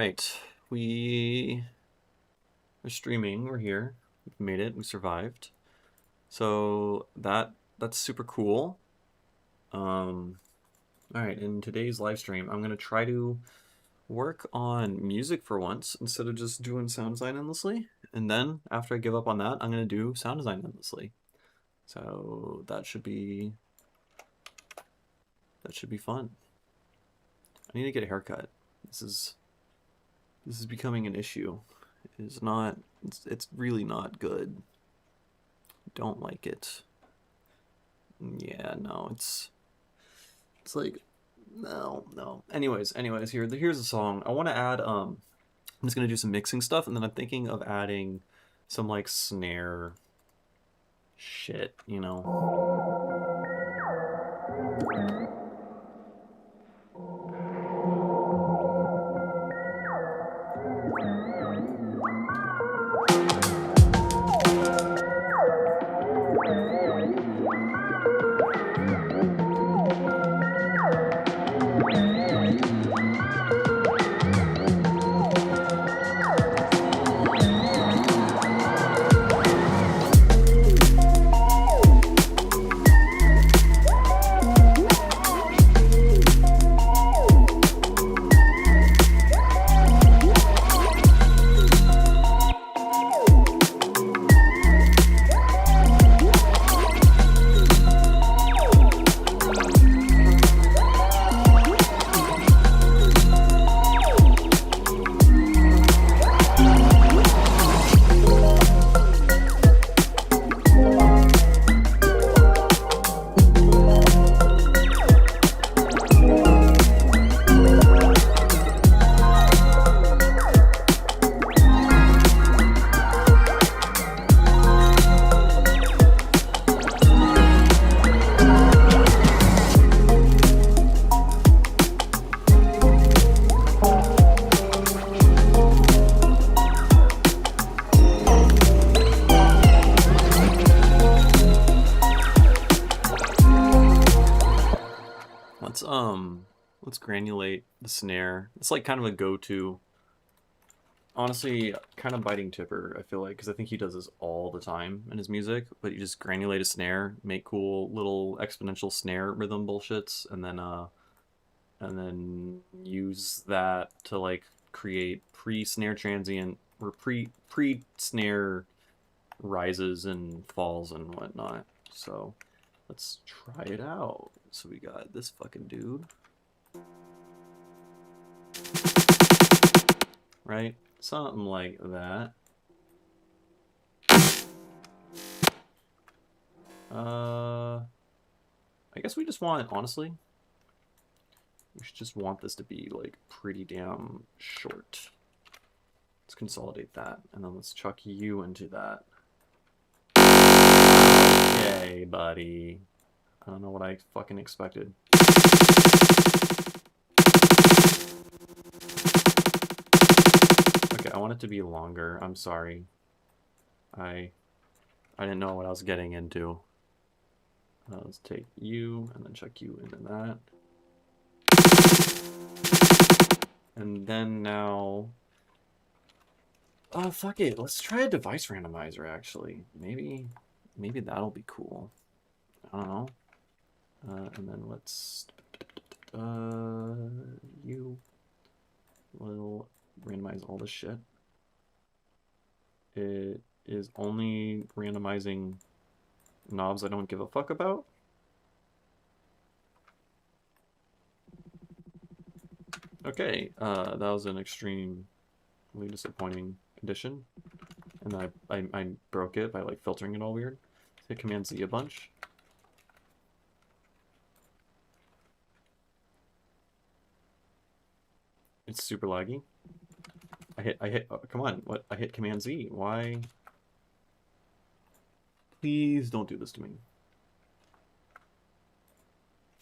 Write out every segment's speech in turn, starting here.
right, we're streaming. We're here. We've made it. We survived. So that's super cool. All right, in today's live stream, I'm gonna try to work on music for once instead of just doing sound design endlessly. And then after I give up on that, I'm gonna do sound design endlessly. So that should be fun. I need to get a haircut. This is becoming an issue. It is not. It's really not good. Don't like it. Yeah, no, it's like no. Anyways, here's a song. I want to add I'm just gonna do some mixing stuff, and then I'm thinking of adding some like snare shit, you know. Let's granulate the snare. It's like kind of a go-to. Honestly, kind of biting Tipper, I feel like, because I think he does this all the time in his music. But you just granulate a snare, make cool little exponential snare rhythm bullshits, and then use that to like create pre-snare transient or pre-snare rises and falls and whatnot. So let's try it out. So we got this fucking dude. Right? Something like that. I guess we just want, honestly, we should just want this to be like pretty damn short. Let's consolidate that, and then let's chuck you into that. Okay, buddy. I don't know what I fucking expected. Okay, I want it to be longer. I'm sorry. I didn't know what I was getting into. Let's take you and then chuck you into that. And then now... Oh, fuck it. Let's try a device randomizer, actually. Maybe that'll be cool. I don't know. And then let's... you... We'll randomize all this shit. It is only randomizing knobs I don't give a fuck about. Okay, that was an extremely disappointing addition. And then I broke it by like filtering it all weird. Hit Command Z a bunch. It's super laggy. I hit, oh, come on, what? I hit Command Z, why? Please don't do this to me.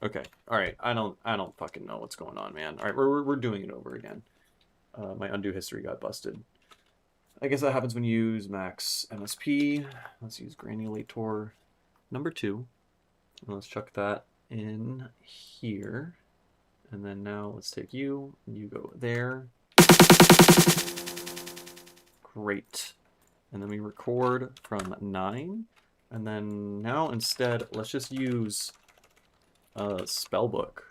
Okay, alright, I don't fucking know what's going on, man. Alright, we're doing it over again. My undo history got busted. I guess that happens when you use max MSP. Let's use granulator number 2. And let's chuck that in here. And then now let's take you, and you go there. Great. And then we record from 9. And then now instead, let's just use Spellbook.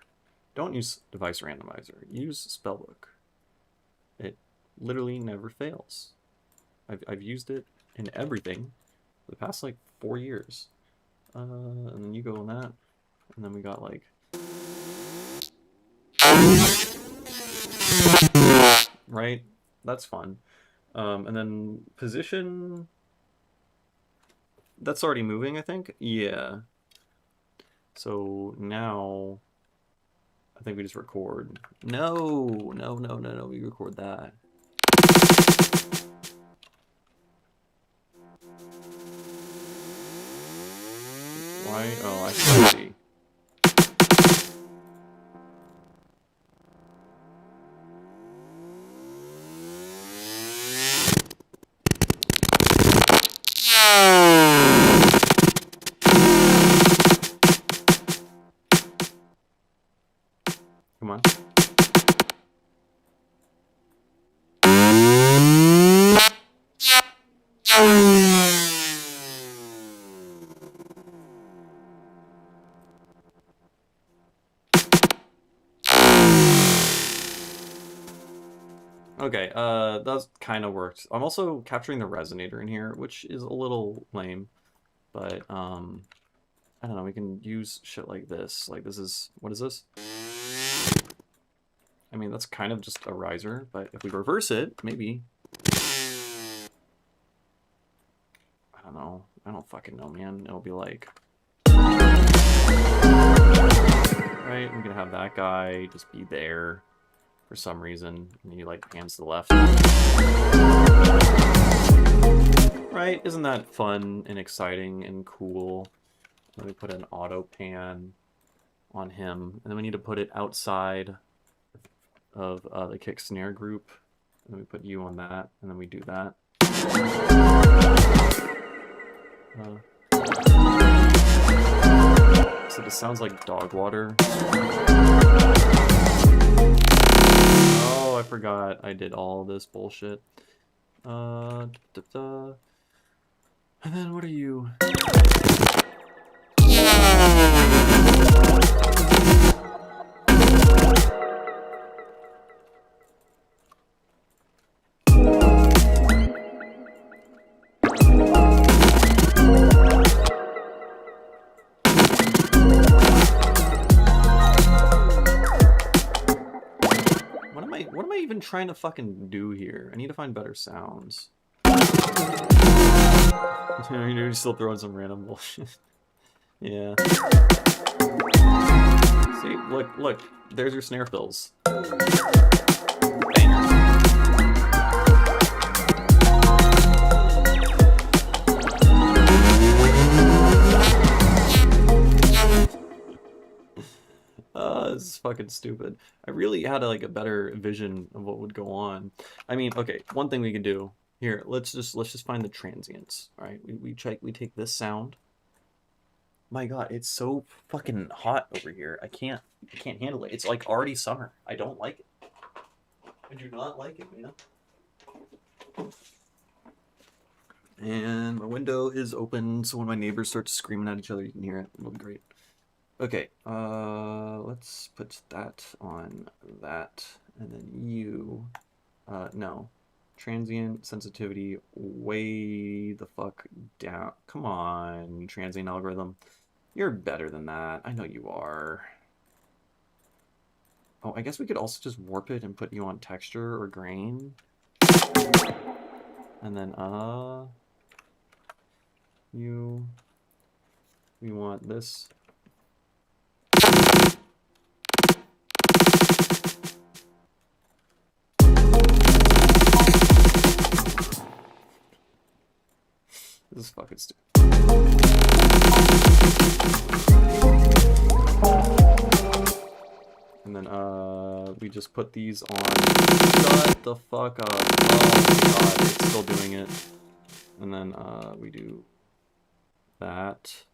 Don't use Device Randomizer. Use Spellbook. It literally never fails. I've used it in everything for the past like 4 years. And then you go on that. And then we got like... Right? That's fun. And then position... That's already moving, I think? Yeah. So now... I think we just record. No, we record that. Why? Oh, I see. Come on. Okay, that kind of worked. I'm also capturing the resonator in here, which is a little lame, but I don't know, we can use shit like this. Like this is, what is this? I mean, that's kind of just a riser, but if we reverse it, maybe. I don't know. I don't fucking know, man. It'll be like... Right, we're gonna have that guy just be there for some reason. And he like pans to the left. Right, isn't that fun and exciting and cool? Then we put an auto pan on him. And then we need to put it outside of the kick snare group, and then we put you on that, and then we do that. So this sounds like dog water. Oh, I forgot I did all this bullshit. And then what are you? What am I even trying to fucking do here? I need to find better sounds. You're still throwing some random bullshit. Yeah. See, look, there's your snare fills. This is fucking stupid. I really had like a better vision of what would go on. I mean, okay, one thing we could do here. Let's just find the transients. All right, we take this sound. My God, it's so fucking hot over here. I can't handle it. It's like already summer. I don't like it. I do not like it, man. And my window is open, so when my neighbors start screaming at each other, you can hear it. It'll be great. Okay, let's put that on that, and then you, no, transient sensitivity way the fuck down. Come on, transient algorithm. You're better than that. I know you are. Oh, I guess we could also just warp it and put you on texture or grain. And then, we want this. This is fucking stupid. And then, we just put these on. Shut the fuck up. Oh my God, it's still doing it. And then, we do that.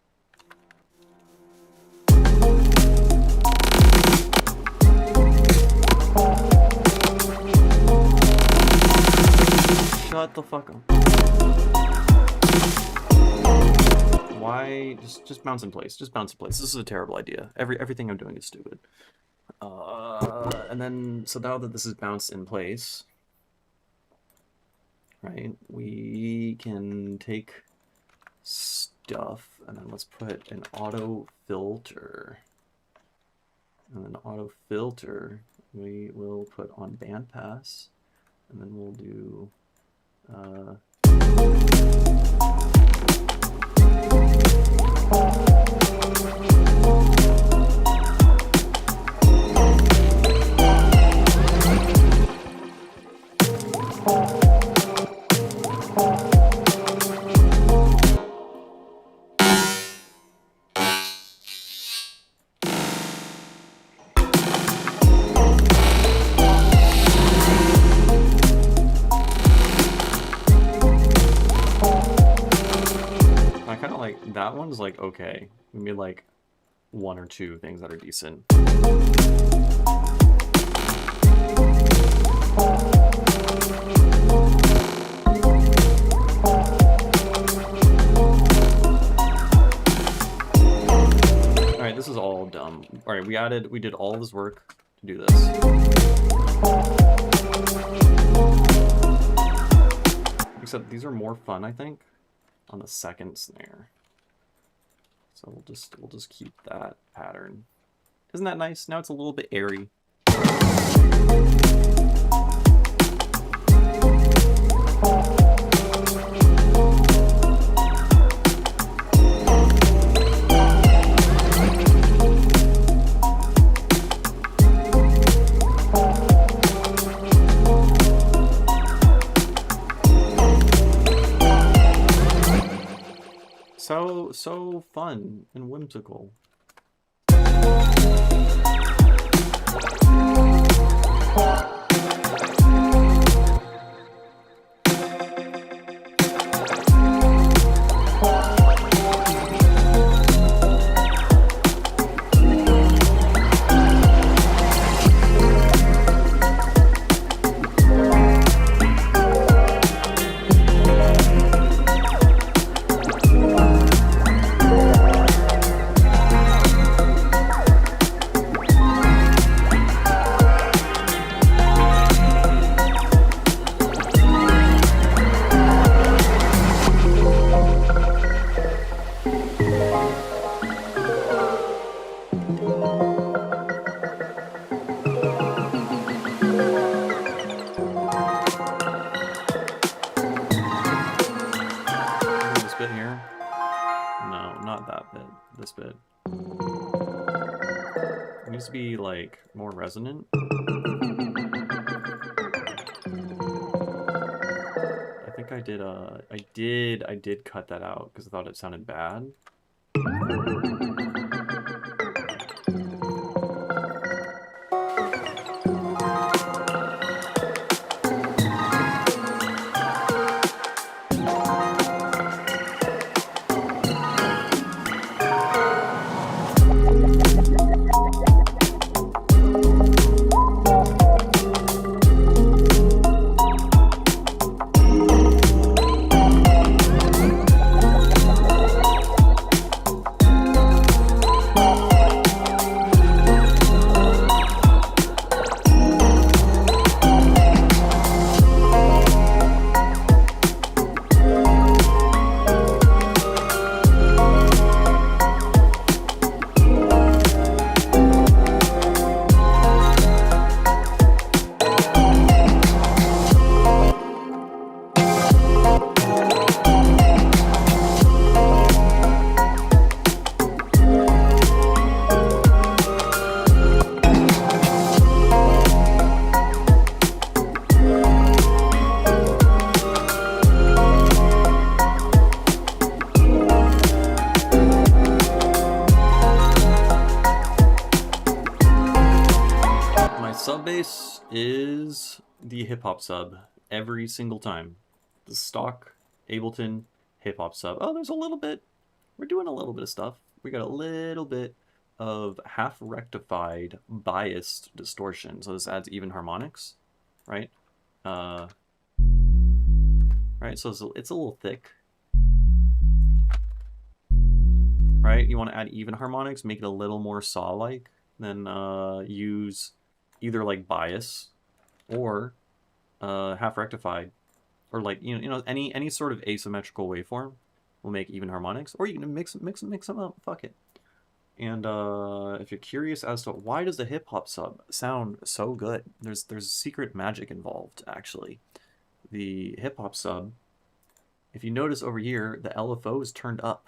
Shut the fuck up. Why? Just bounce in place. Just bounce in place. This is a terrible idea. Everything I'm doing is stupid. And then, so now that this is bounced in place, right, we can take stuff, and then let's put an auto filter. And then auto filter, we will put on bandpass, and then we'll do, that one's like okay. We made like one or two things that are decent. All right, this is all dumb. All right, we did all this work to do this. Except these are more fun, I think, on the second snare. So we'll just keep that pattern. Isn't that nice? Now it's a little bit airy. So fun and whimsical. Bit here? No, not that bit. This bit. It needs to be like more resonant. I think I did cut that out because I thought it sounded bad. Sub bass is the hip hop sub every single time. The stock Ableton hip hop sub. Oh, there's a little bit. We're doing a little bit of stuff. We got a little bit of half rectified biased distortion. So this adds even harmonics, right? right? So it's a little thick, right? You want to add even harmonics, make it a little more saw-like, then use either like bias or half rectified, or like any sort of asymmetrical waveform will make even harmonics, or you can mix them up. Fuck it. And if you're curious as to why does the hip hop sub sound so good, there's secret magic involved actually. The hip hop sub, if you notice over here, the LFO is turned up,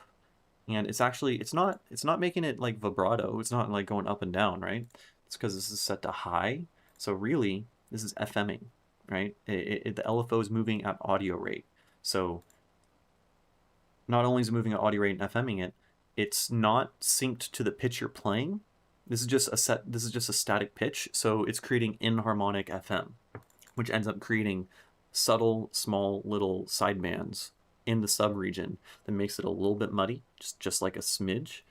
and it's not making it like vibrato. It's not like going up and down, right? It's because this is set to high. So really, this is FMing, right? The LFO is moving at audio rate. So not only is it moving at audio rate and FMing it, it's not synced to the pitch you're playing. This is just a static pitch, so it's creating inharmonic FM, which ends up creating subtle, small, little sidebands in the sub-region that makes it a little bit muddy, just like a smidge,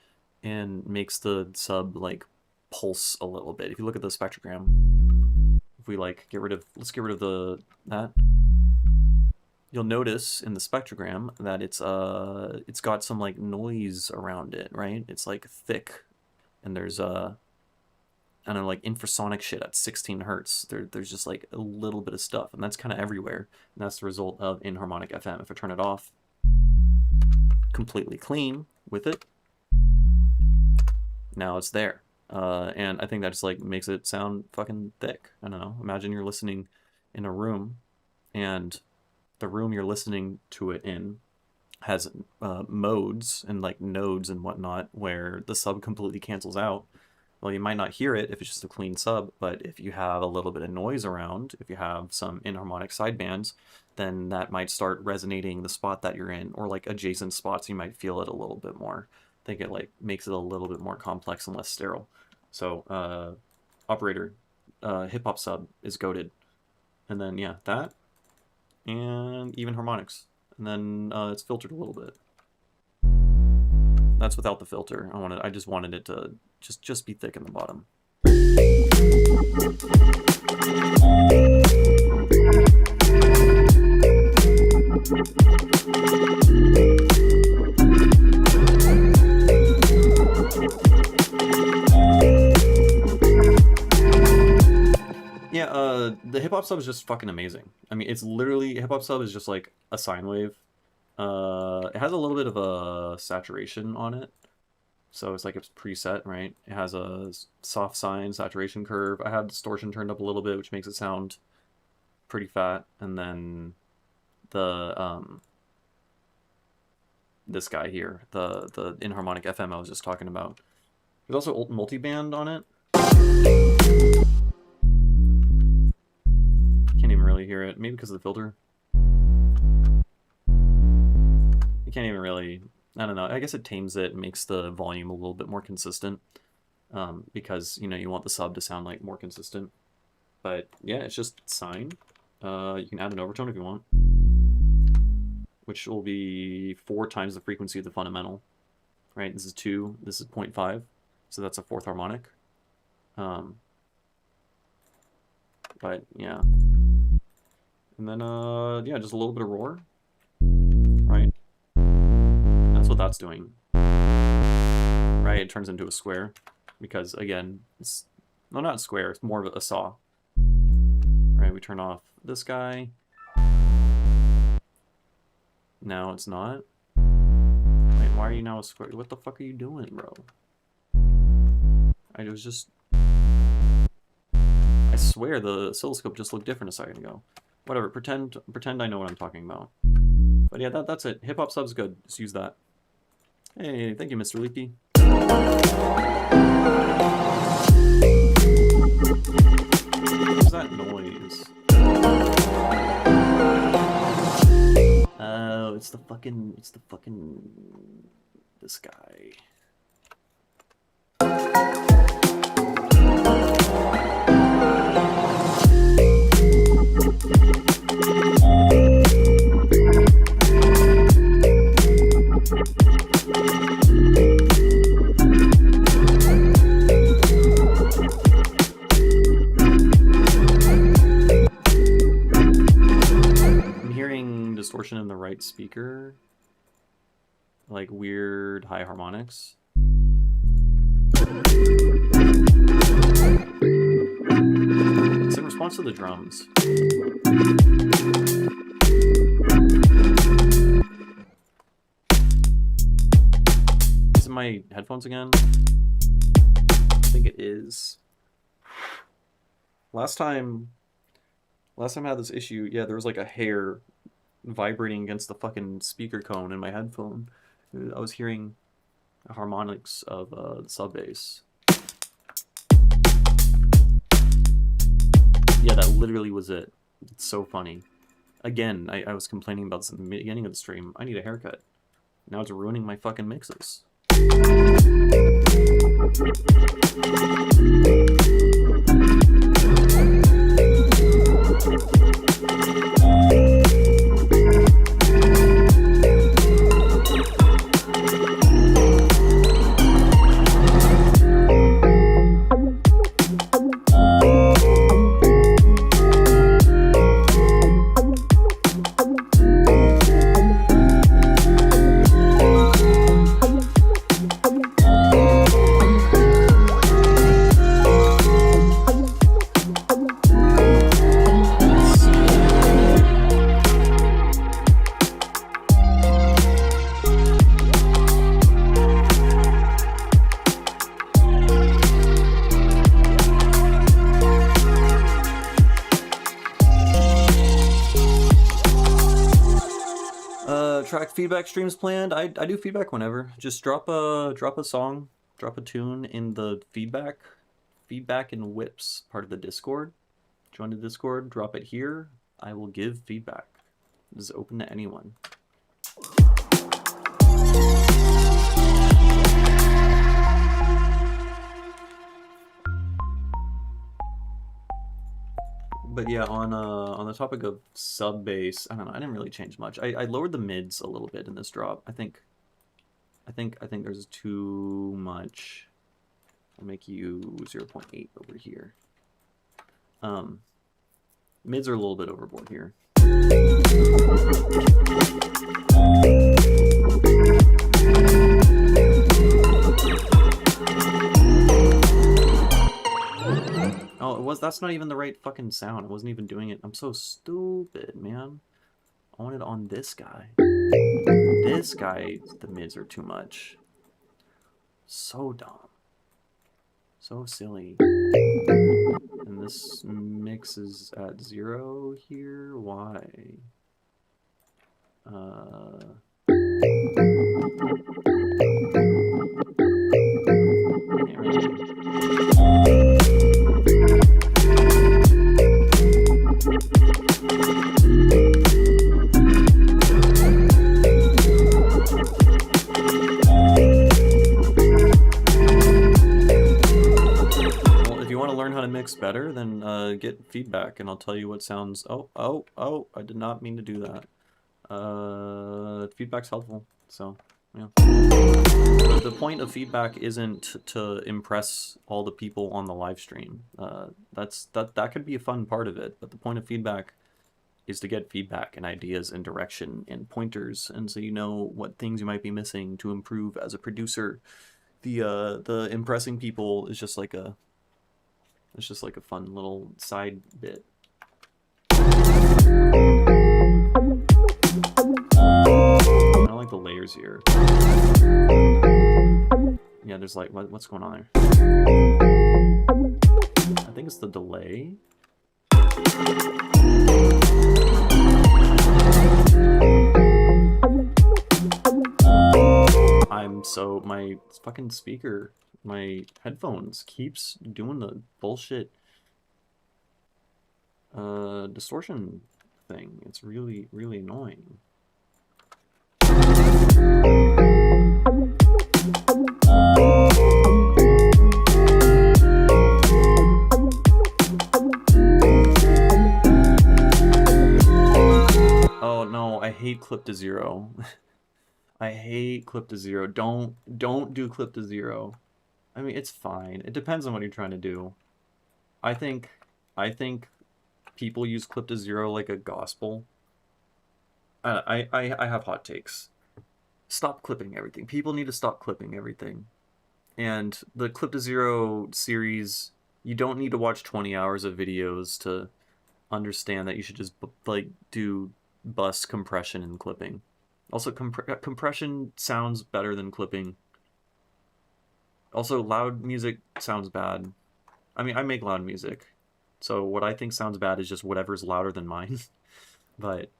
and makes the sub like pulse a little bit. If you look at the spectrogram, if we like let's get rid of that, you'll notice in the spectrogram that it's got some like noise around it, right? It's like thick, and there's I don't know, like infrasonic shit at 16 hertz. There's just like a little bit of stuff, and that's kind of everywhere. And that's the result of inharmonic FM. If I turn it off, completely clean with it, now it's there. And I think that just like makes it sound fucking thick. I don't know. Imagine you're listening in a room, and the room you're listening to it in has modes and like nodes and whatnot where the sub completely cancels out. Well, you might not hear it if it's just a clean sub, but if you have a little bit of noise around, if you have some inharmonic sidebands, then that might start resonating the spot that you're in, or like adjacent spots, you might feel it a little bit more. I think it like makes it a little bit more complex and less sterile. So operator, hip hop sub is goated. And then yeah, that and even harmonics. And then it's filtered a little bit. That's without the filter. I just wanted it to just be thick in the bottom. Yeah, the hip hop sub is just fucking amazing. I mean, it's literally, hip hop sub is just like a sine wave. It has a little bit of a saturation on it, so it's like it's preset, right? It has a soft sine saturation curve. I have distortion turned up a little bit, which makes it sound pretty fat. And then the this guy here, the inharmonic FM I was just talking about. There's also multiband on it. Can't even really hear it, maybe because of the filter. You can't even really, I don't know, I guess it tames it, makes the volume a little bit more consistent, because, you know, you want the sub to sound like more consistent. But yeah, it's just sine. You can add an overtone if you want, which will be 4 times the frequency of the fundamental, right? This is 2, this is 0.5, so that's a 4th harmonic. But yeah. And then, yeah, just a little bit of roar, right? That's what that's doing, right? It turns into a square because, again, it's, no, not square, it's more of a saw, right? We turn off this guy. Now it's not. Wait, why are you now a square? What the fuck are you doing, bro? I was just, I swear the oscilloscope just looked different a second ago. Whatever, pretend I know what I'm talking about. But yeah, that's it. Hip hop sub's good. Just use that. Hey, thank you, Mr. Leaky. What's that noise? Oh, it's the fucking, this guy. I'm hearing distortion speaker, like weird high harmonics. It's in response to the drums. Is it my headphones again? I think it is. Last time I had this issue, yeah, there was like a hair vibrating against the fucking speaker cone in my headphone. I was hearing the harmonics of the sub bass. Yeah, that literally was it. It's so funny. Again, I was complaining about this in the beginning of the stream. I need a haircut. Now it's ruining my fucking mixes. Track feedback streams planned. I do feedback whenever. Just drop a song, drop a tune in the feedback and whips part of the Discord. Join the Discord, drop it here. I will give feedback. This is open to anyone. But yeah, on the topic of sub bass, I don't know. I didn't really change much. I lowered the mids a little bit in this drop. I think there's too much. I'll make you 0.8 over here. Mids are a little bit overboard here. Oh, that's not even the right fucking sound. I wasn't even doing it. I'm so stupid, man. I want it on this guy. This guy, the mids are too much. So dumb. So silly. And this mix is at 0 here. Why? Learn how to mix better, then get feedback and I'll tell you what sounds. Oh, I did not mean to do that. Feedback's helpful, so yeah. The point of feedback isn't to impress all the people on the live stream. That could be a fun part of it, but the point of feedback is to get feedback and ideas and direction and pointers, and so you know what things you might be missing to improve as a producer. The impressing people is just like a fun little side bit. I don't like the layers here. Yeah, there's like, what's going on there? I think it's the delay. My fucking speaker, my headphones keeps doing the bullshit distortion thing. It's really, really annoying. Oh no, I hate clip to 0. I hate clip to 0. Don't do clip to 0. I mean, it's fine. It depends on what you're trying to do. I think people use clip to 0 like a gospel. I have hot takes. Stop clipping everything. People need to stop clipping everything. And the Clip to Zero series, you don't need to watch 20 hours of videos to understand that you should just like do bus compression and clipping. Also, compression sounds better than clipping. Also, loud music sounds bad. I mean, I make loud music, so what I think sounds bad is just whatever's louder than mine. But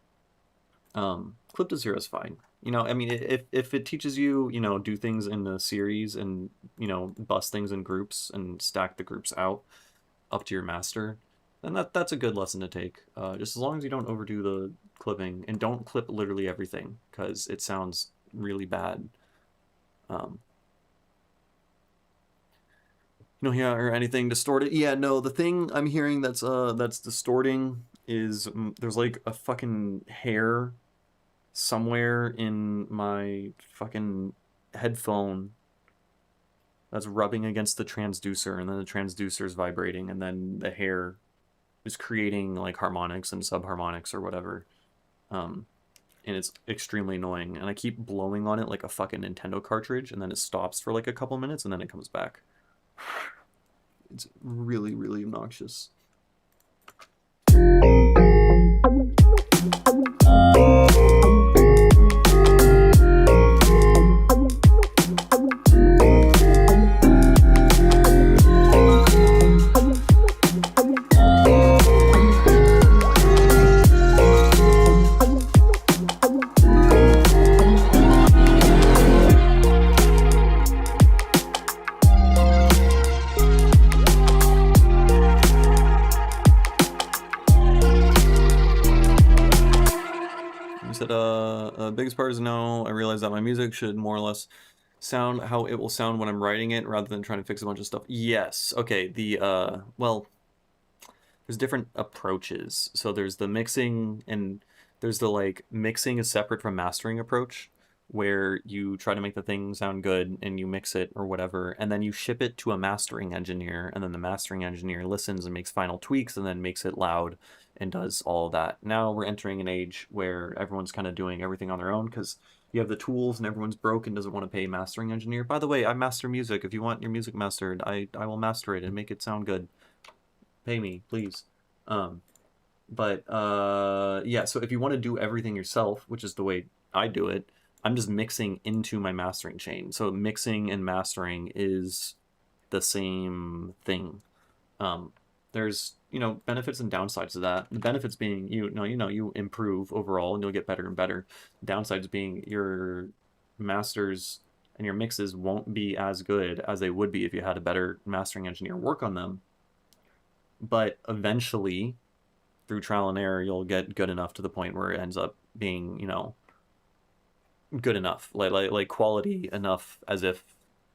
Clip to Zero is fine. You know, I mean, if it teaches you, you know, do things in the series and, you know, bust things in groups and stack the groups out up to your master, then that's a good lesson to take. Just as long as you don't overdo the clipping and don't clip literally everything because it sounds really bad. Um, you know, yeah, or anything distorted. Yeah, no, the thing I'm hearing that's distorting is there's like a fucking hair somewhere in my fucking headphone that's rubbing against the transducer, and then the transducer is vibrating, and then the hair is creating like harmonics and subharmonics or whatever. Um, and it's extremely annoying. And I keep blowing on it like a fucking Nintendo cartridge, and then it stops for like a couple minutes, and then it comes back. It's really, really obnoxious. You said, biggest part is no. I realize that my music should more or less sound how it will sound when I'm writing it rather than trying to fix a bunch of stuff. Yes. Okay. Well, there's different approaches. So there's the mixing and there's the like mixing is separate from mastering approach where you try to make the thing sound good and you mix it or whatever and then you ship it to a mastering engineer and then the mastering engineer listens and makes final tweaks and then makes it loud and does all of that. Now we're entering an age where everyone's kind of doing everything on their own because you have the tools and everyone's broke and doesn't want to pay a mastering engineer. By the way, I master music. If you want your music mastered, I will master it and make it sound good. Pay me, please. Um, but yeah, so if you want to do everything yourself, which is the way I do it, I'm just mixing into my mastering chain. So mixing and mastering is the same thing. Um, there's, you know, benefits and downsides to that. The benefits being you improve overall and you'll get better and better. Downsides being your masters and your mixes won't be as good as they would be if you had a better mastering engineer work on them. But eventually, through trial and error, you'll get good enough to the point where it ends up being, you know, good enough, like quality enough, as if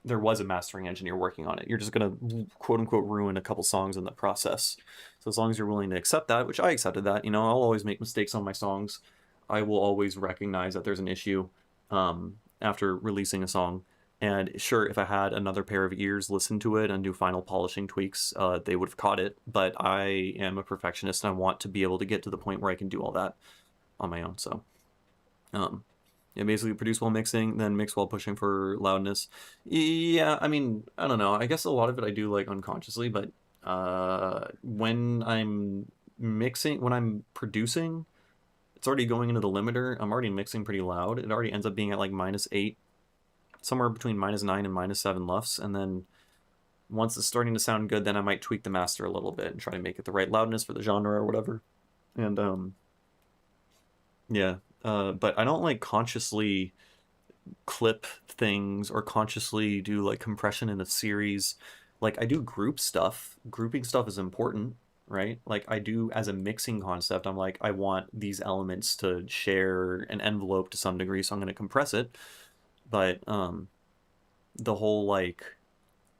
there was a mastering engineer working on it. You're just gonna quote unquote ruin a couple songs in the process. So as long as you're willing to accept that, which I accepted that, you know, I'll always make mistakes on my songs. I will always recognize that there's an issue after releasing a song. And sure, if I had another pair of ears listen to it and do final polishing tweaks, they would have caught it. But I am a perfectionist and I want to be able to get to the point where I can do all that on my own. So, um, yeah, basically produce while mixing, then mix while pushing for loudness. Yeah, I mean, I don't know. I guess a lot of it I do like unconsciously, but when I'm mixing, when I'm producing, it's already going into the limiter. I'm already mixing pretty loud. It already ends up being at like -8, somewhere between -9 and -7 LUFS, and then once it's starting to sound good, then I might tweak the master a little bit and try to make it the right loudness for the genre or whatever. And yeah, but I don't like consciously clip things or consciously do like compression in a series. Like I do group stuff. Grouping stuff is important, right? Like I do as a mixing concept, I'm like, I want these elements to share an envelope to some degree, so I'm going to compress it. But the whole like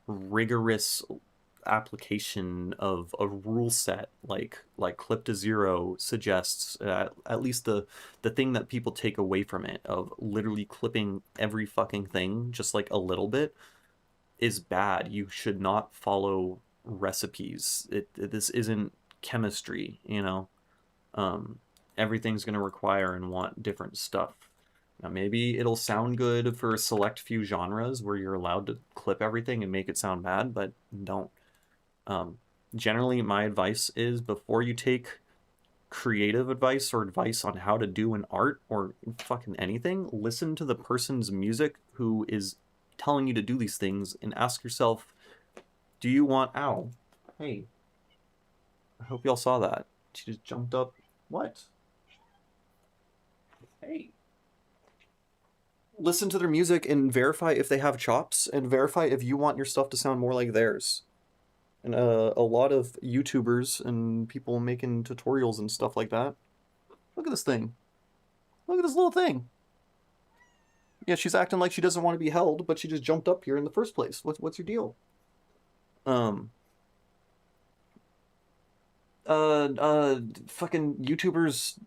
rigorous application of a rule set like Clip to Zero suggests, at least the thing that people take away from it of literally clipping every fucking thing just like a little bit is bad. You should not follow recipes. This isn't chemistry, you know. um everything's going to require and want different stuff. Now, maybe it'll sound good for a select few genres where you're allowed to clip everything and make it sound bad, but don't. Generally, my advice is before you take creative advice or advice on how to do an art or fucking anything, listen to the person's music who is telling you to do these things and ask yourself, do you want, ow, hey, I hope y'all saw that. She just jumped up. What? Hey. Listen to their music and verify if they have chops and verify if you want your stuff to sound more like theirs. And a lot of YouTubers and people making tutorials and stuff like that. Look at this thing. Look at this little thing. Yeah, she's acting like she doesn't want to be held, but she just jumped up here in the first place. What's your deal? Fucking YouTubers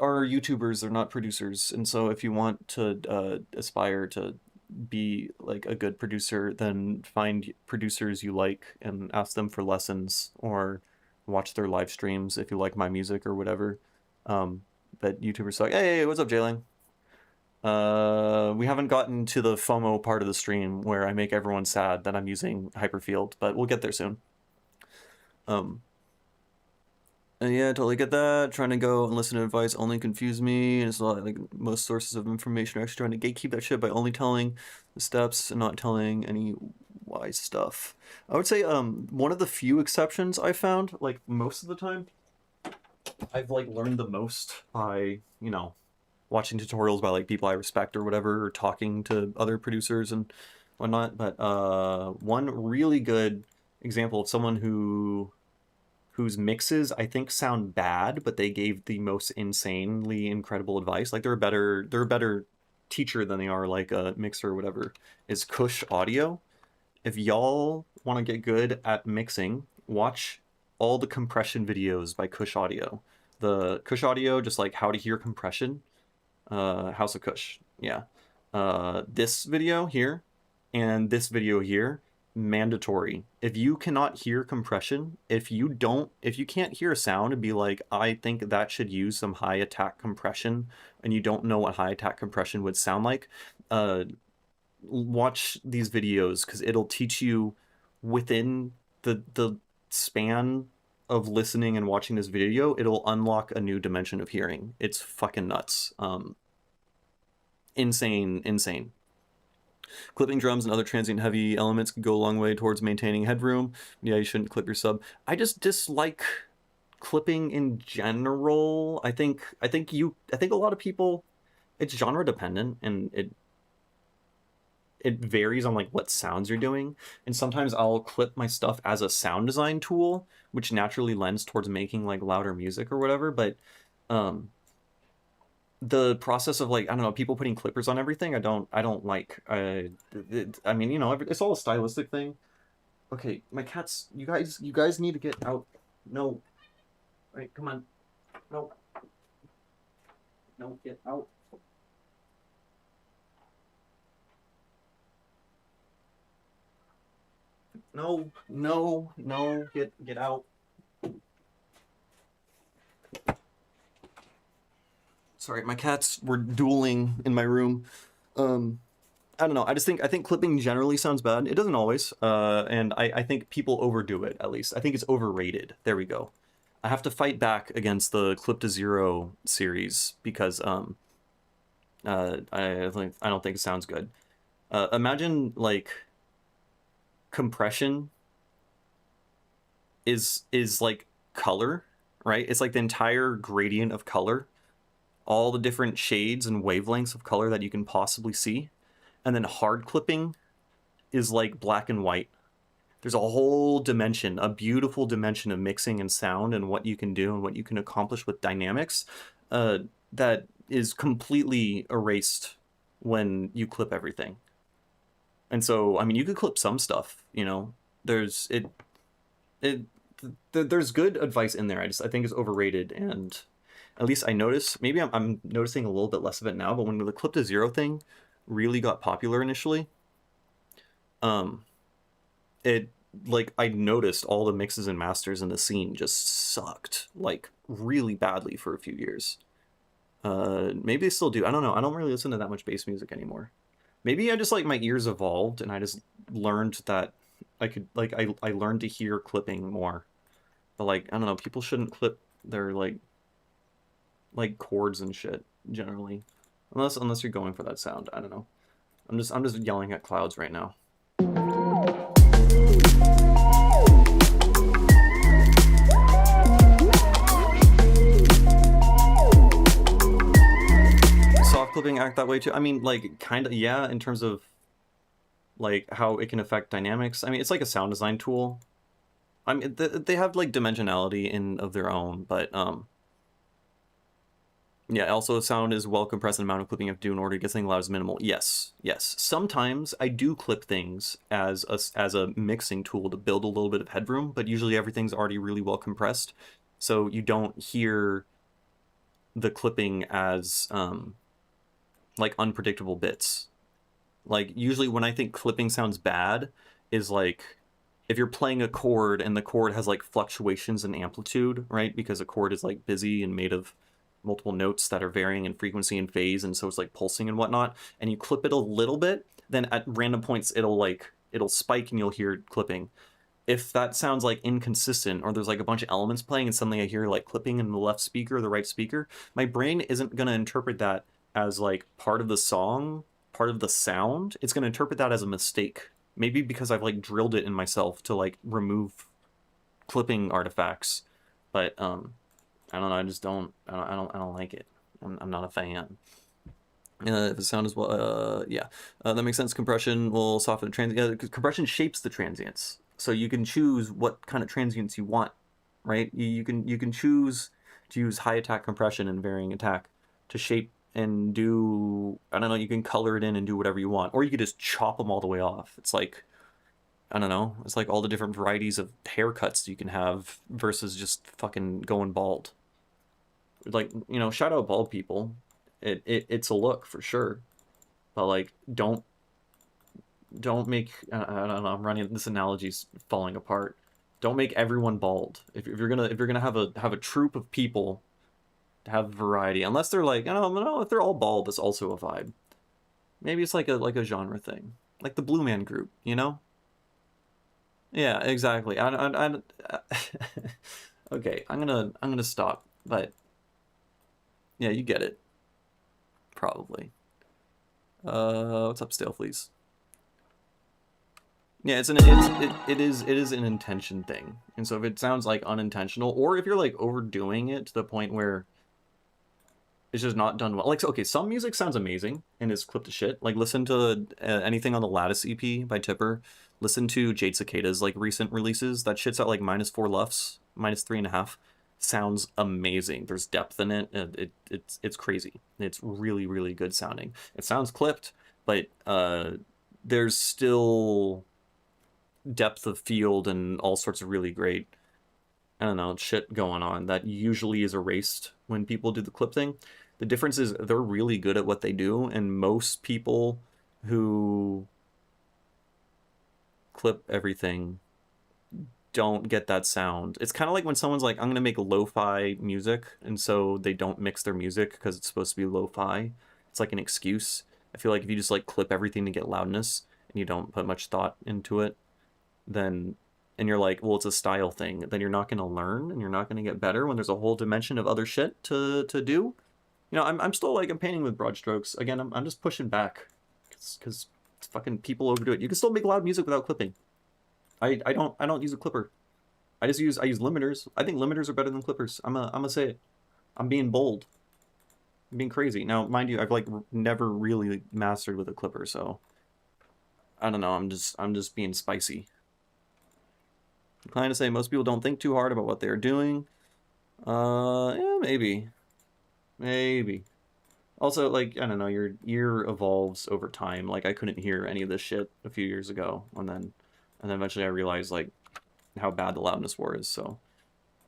are YouTubers, they're not producers. And so if you want to aspire to be like a good producer, then find producers you like and ask them for lessons or watch their live streams if you like my music or whatever. But YouTubers like, hey, what's up, Jayling? We haven't gotten to the FOMO part of the stream where I make everyone sad that I'm using Hyperfield, but we'll get there soon. Yeah, I totally get that. Trying to go and listen to advice only confuse me, and it's a lot like most sources of information are actually trying to gatekeep that shit by only telling the steps and not telling any wise stuff. I would say one of the few exceptions I found, like most of the time, I've like learned the most by, you know, watching tutorials by like people I respect or whatever, or talking to other producers and whatnot. But one really good example of someone whose mixes I think sound bad, but they gave the most insanely incredible advice. Like they're a better teacher than they are like a mixer or whatever. Is Kush Audio. If y'all want to get good at mixing, watch all the compression videos by Kush Audio. The Kush Audio, just like how to hear compression. House of Kush. Yeah. This video here and this video here, mandatory. If you cannot hear compression, if you can't hear a sound and be like, I think that should use some high attack compression, and you don't know what high attack compression would sound like, watch these videos because it'll teach you within the span of listening and watching this video, it'll unlock a new dimension of hearing. It's fucking nuts. Insane. Clipping drums and other transient heavy elements could go a long way towards maintaining headroom. Yeah, you shouldn't clip your sub. I just dislike clipping in general. I think a lot of people, it's genre dependent and it varies on like what sounds you're doing. And sometimes I'll clip my stuff as a sound design tool, which naturally lends towards making like louder music or whatever. But the process of like, I don't know, people putting clippers on everything, I don't like. I mean, you know, it's all a stylistic thing. Okay, my cats, you guys need to get out. No. Right, come on. No. No, get out. No, get out. Sorry, my cats were dueling in my room. I don't know. I think clipping generally sounds bad. It doesn't always. And I think people overdo it, at least. I think it's overrated. There we go. I have to fight back against the Clip to Zero series because I don't think it sounds good. Imagine like compression is like color, right? It's like the entire gradient of color, all the different shades and wavelengths of color that you can possibly see. And then hard clipping is like black and white. There's a whole dimension, a beautiful dimension of mixing and sound and what you can do and what you can accomplish with dynamics that is completely erased when you clip everything. And so, I mean, you could clip some stuff, you know, there's good advice in there. I think it's overrated, and at least I notice, maybe I'm noticing a little bit less of it now, but when the Clip to Zero thing really got popular initially, it like I noticed all the mixes and masters in the scene just sucked. Like really badly for a few years. Maybe they still do. I don't know. I don't really listen to that much bass music anymore. Maybe I just like my ears evolved and I just learned that I could like I learned to hear clipping more. But like I don't know, people shouldn't clip their like chords and shit generally. Unless you're going for that sound. I don't know. I'm just yelling at clouds right now. Soft clipping act that way too. I mean, like, kind of, yeah, in terms of like how it can affect dynamics. I mean, it's like a sound design tool. I mean, they have like dimensionality in of their own, but yeah. Also, sound is well compressed, and the amount of clipping you have to do in order to get something loud is minimal. Yes, yes. Sometimes I do clip things as a mixing tool to build a little bit of headroom, but usually everything's already really well compressed, so you don't hear the clipping as like unpredictable bits. Like usually when I think clipping sounds bad is like if you're playing a chord and the chord has like fluctuations in amplitude, right? Because a chord is like busy and made of multiple notes that are varying in frequency and phase, and so it's like pulsing and whatnot, and you clip it a little bit, then at random points it'll spike and you'll hear clipping. If that sounds like inconsistent or there's like a bunch of elements playing and suddenly I hear like clipping in the left speaker or the right speaker, my brain isn't going to interpret that as like part of the song, part of the sound. It's going to interpret that as a mistake. Maybe because I've like drilled it in myself to like remove clipping artifacts. But I don't know, I don't like it. I'm not a fan. If the sound is well, yeah, that makes sense. Compression will soften the transient. Compression shapes the transients, so you can choose what kind of transients you want, right? You can choose to use high attack compression and varying attack to shape and do, I don't know, you can color it in and do whatever you want, or you could just chop them all the way off. It's like, I don't know, it's like all the different varieties of haircuts you can have versus just fucking going bald. Like, you know, shout out bald people. It's a look for sure, but like don't make, I don't know, I'm running, this analogy's falling apart. Don't make everyone bald. If you're gonna have a troupe of people to have variety, unless they're like, I don't know, if they're all bald, it's also a vibe. Maybe it's like a genre thing, like the Blue Man Group, you know? Yeah, exactly. Okay, I'm gonna stop, but yeah, you get it. Probably. What's up, Stale Fleas? Yeah, it is an intention thing. And so if it sounds like unintentional, or if you're like overdoing it to the point where it's just not done well. Like, okay, some music sounds amazing and is clipped to shit. Like, listen to anything on the Lattice EP by Tipper. Listen to Jade Cicada's like recent releases. That shit's at like -4 LUFS, -3.5. Sounds amazing. There's depth in it. It's crazy. It's really, really good sounding. It sounds clipped, but there's still depth of field and all sorts of really great, I don't know, shit going on that usually is erased when people do the clip thing. The difference is they're really good at what they do, and most people who clip everything don't get that sound. It's kind of like when someone's like, I'm going to make lo-fi music, and so they don't mix their music because it's supposed to be lo-fi. It's like an excuse. I feel like if you just like clip everything to get loudness and you don't put much thought into it, then, and you're like, well, it's a style thing, then you're not going to learn and you're not going to get better when there's a whole dimension of other shit to do. You know, I'm still like, I'm painting with broad strokes. Again, I'm just pushing back because fucking people overdo it. You can still make loud music without clipping. I don't use a clipper. I use limiters. I think limiters are better than clippers. I'm gonna say it. I'm being bold. I'm being crazy. Now, mind you, I've like never really mastered with a clipper, so I don't know. I'm just being spicy. I'm trying to say most people don't think too hard about what they're doing. Yeah, maybe. Also, like, I don't know, your ear evolves over time. Like, I couldn't hear any of this shit a few years ago, and then eventually I realized, like, how bad the loudness was, so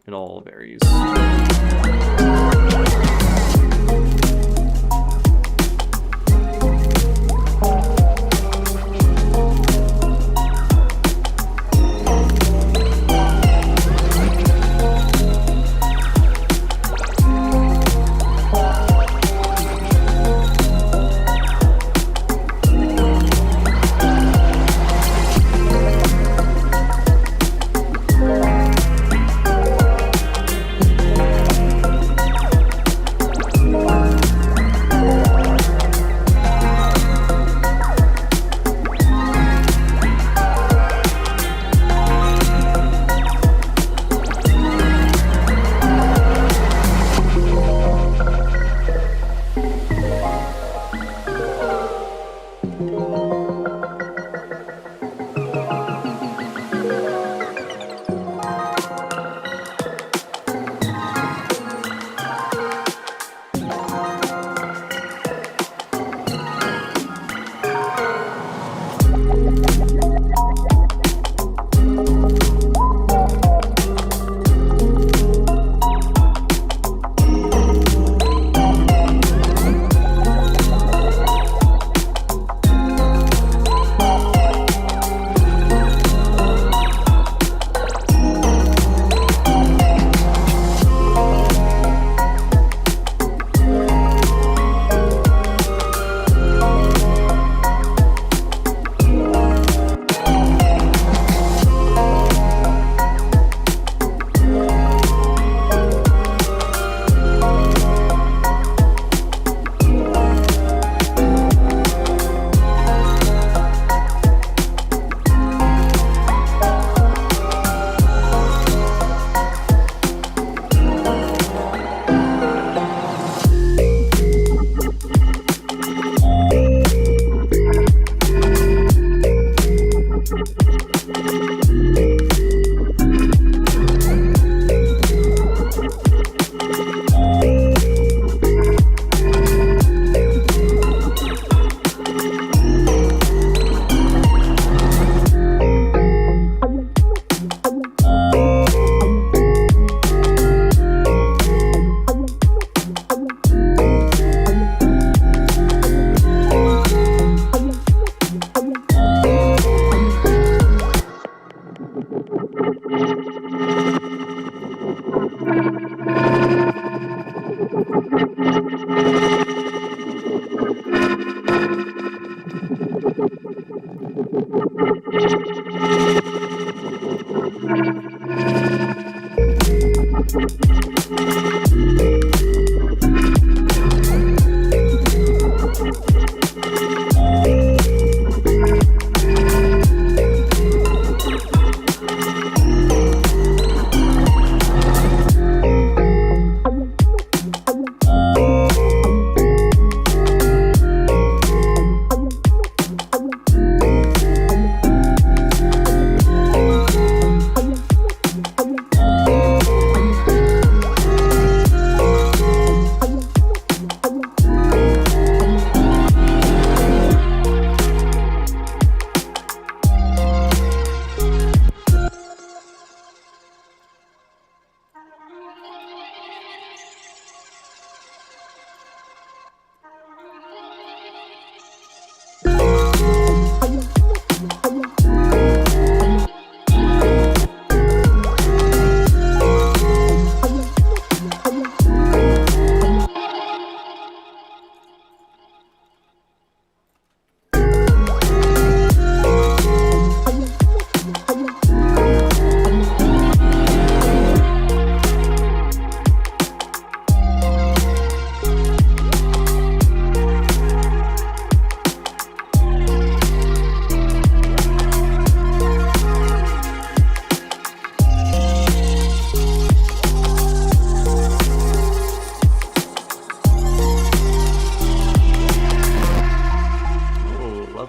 it all varies.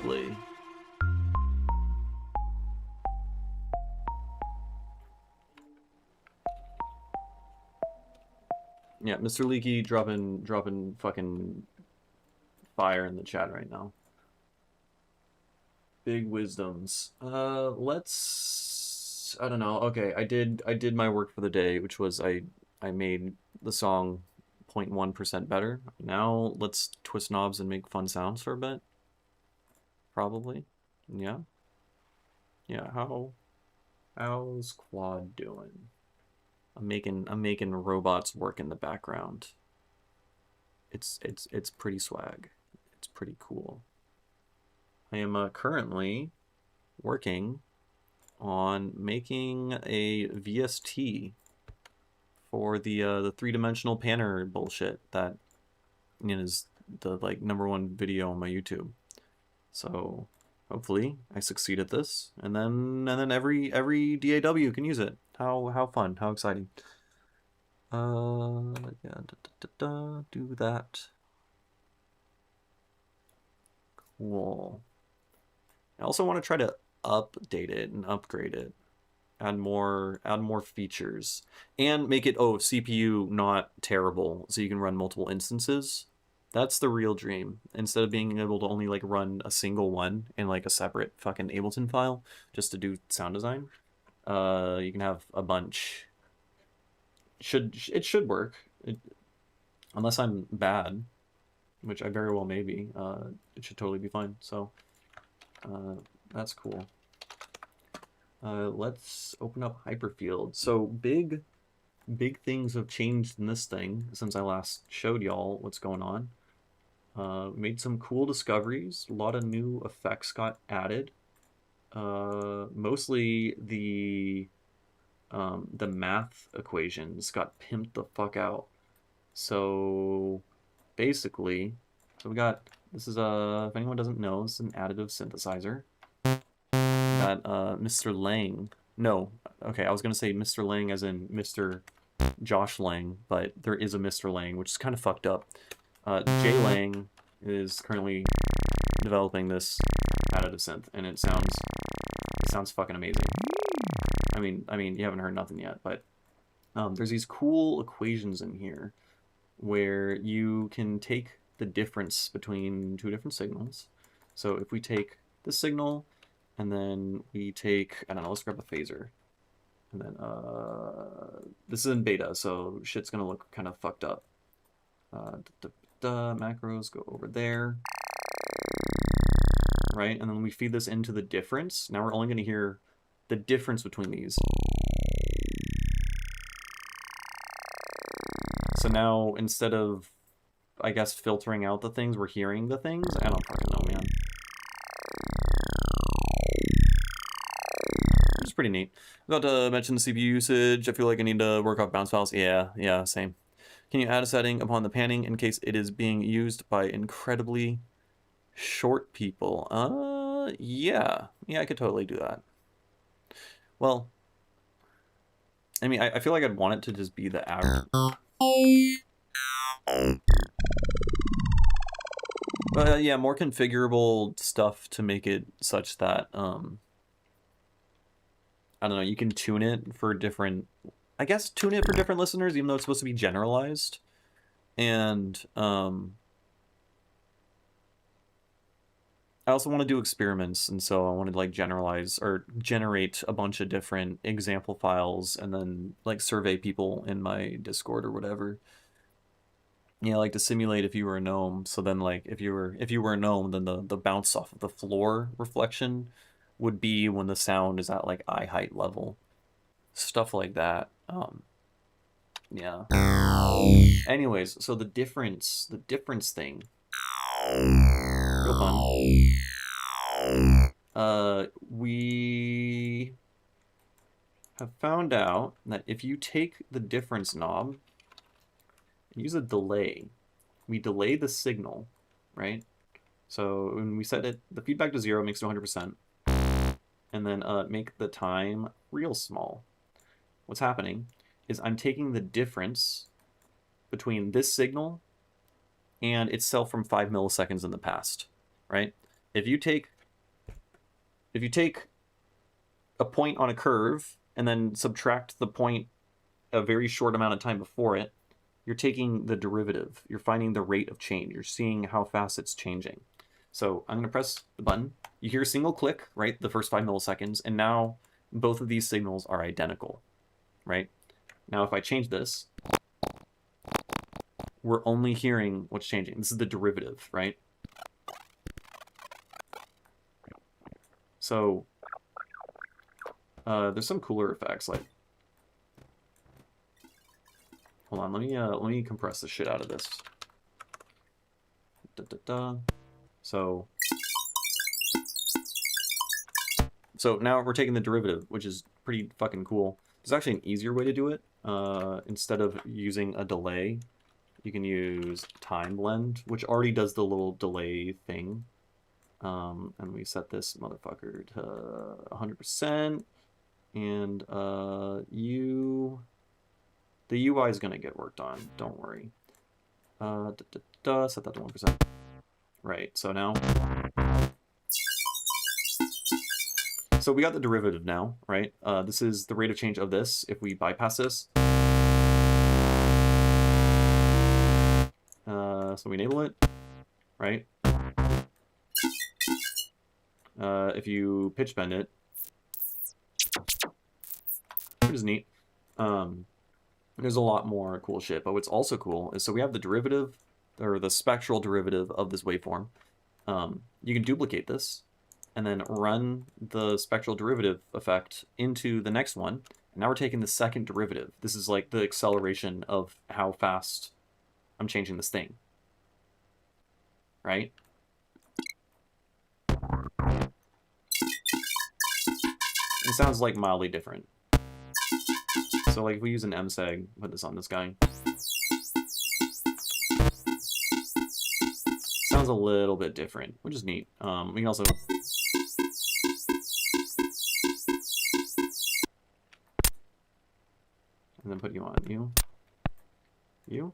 Exactly. Yeah, Mr. Leaky dropping fucking fire in the chat right now. Big wisdoms. Let's I don't know. Okay, I did my work for the day, which was I made the song 0.1% better. Now let's twist knobs and make fun sounds for a bit. Probably. Yeah. Yeah, how's Quad doing? I'm making robots work in the background. It's pretty swag. It's pretty cool. I am currently working on making a VST for the three-dimensional panner bullshit that is the like #1 video on my YouTube. So hopefully I succeed at this, and then every DAW can use it. How fun! How exciting! Yeah, do that. Cool. I also want to try to update it and upgrade it, add more features, and make it CPU not terrible, so you can run multiple instances. That's the real dream. Instead of being able to only like run a single one in like a separate fucking Ableton file just to do sound design, you can have a bunch. It should work, unless I'm bad, which I very well may be. It should totally be fine. So that's cool. Let's open up Hyperfield. So big things have changed in this thing since I last showed y'all what's going on. Made some cool discoveries. A lot of new effects got added. Mostly the math equations got pimped the fuck out. So basically, we got, this is if anyone doesn't know, this is an additive synthesizer. We got Mr. Lang. No, okay, I was gonna say Mr. Lang as in Mr. Josh Lang, but there is a Mr. Lang, which is kind of fucked up. Jay Lang is currently developing this additive synth, and it sounds fucking amazing. I mean, you haven't heard nothing yet, but there's these cool equations in here where you can take the difference between two different signals. So if we take this signal, and then we take, I don't know, let's grab a phaser. And then this is in beta, so shit's gonna look kind of fucked up. Macros go over there. Right, and then we feed this into the difference. Now we're only gonna hear the difference between these. So now, instead of, I guess, filtering out the things, we're hearing the things? I don't fucking know, man. It's pretty neat. About to mention the CPU usage. I feel like I need to work off bounce files. Yeah, same. Can you add a setting upon the panning in case it is being used by incredibly short people? Yeah, I could totally do that. Well, I mean, I feel like I'd want it to just be the average. But yeah, more configurable stuff to make it such that, I don't know, you can tune it for different, I guess tune it for different listeners, even though it's supposed to be generalized. And, I also want to do experiments, and so I want to like generalize or generate a bunch of different example files and then like survey people in my Discord or whatever. Yeah, like to simulate if you were a gnome. So then like if you were a gnome, then the bounce off of the floor reflection would be when the sound is at like eye height level. Stuff like that. Yeah. Anyways, so the difference thing. Real fun. We have found out that if you take the difference knob and use a delay, we delay the signal, right? So when we set it, the feedback to 0 makes it 100%, and then make the time real small. What's happening is I'm taking the difference between this signal and itself from 5 milliseconds in the past, right? If you take if you take a point on a curve and then subtract the point a very short amount of time before it, you're taking the derivative. You're finding the rate of change. You're seeing how fast it's changing. So I'm going to press the button. You hear a single click, right, the first 5 milliseconds, and now both of these signals are identical, right? Now if I change this, we're only hearing what's changing. This is the derivative, right? So there's some cooler effects, like, hold on, let me compress the shit out of this. So now we're taking the derivative, which is pretty fucking cool. There's actually an easier way to do it. Instead of using a delay, you can use time blend, which already does the little delay thing. And we set this motherfucker to 100%. And the UI is gonna get worked on, don't worry. Set that to 1%. Right, so now, so we got the derivative now, right? This is the rate of change of this if we bypass this. So we enable it, right? If you pitch bend it, which is neat. There's a lot more cool shit, but what's also cool is, so we have the derivative, or the spectral derivative of this waveform. You can duplicate this, and then run the spectral derivative effect into the next one. And now we're taking the second derivative. This is like the acceleration of how fast I'm changing this thing. Right? It sounds like mildly different. So like if we use an MSEG, put this on this guy. Sounds a little bit different, which is neat. We can also... And then put you on you. You.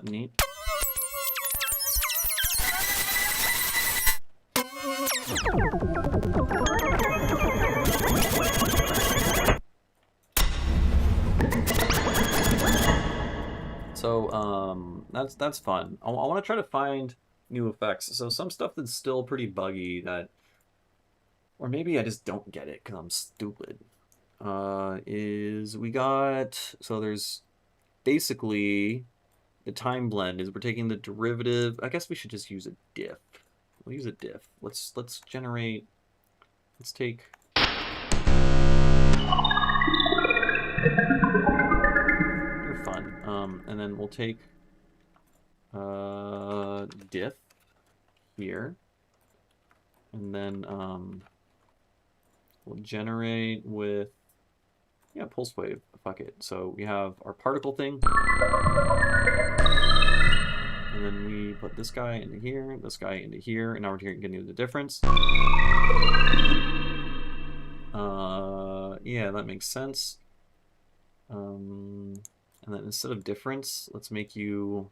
Neat. So, that's fun. I want to try to find new effects. So some stuff that's still pretty buggy that, or maybe I just don't get it because I'm stupid, is we got, so there's basically the time blend is we're taking the derivative. I guess we should just use a diff. We'll use a diff. Let's generate, let's take, you're fun. And then we'll take diff here, and then we'll generate with, yeah, pulse wave. Fuck it. So we have our particle thing, and then we put this guy into here, this guy into here, and now we're getting the difference. Yeah, that makes sense. And then instead of difference, let's make you...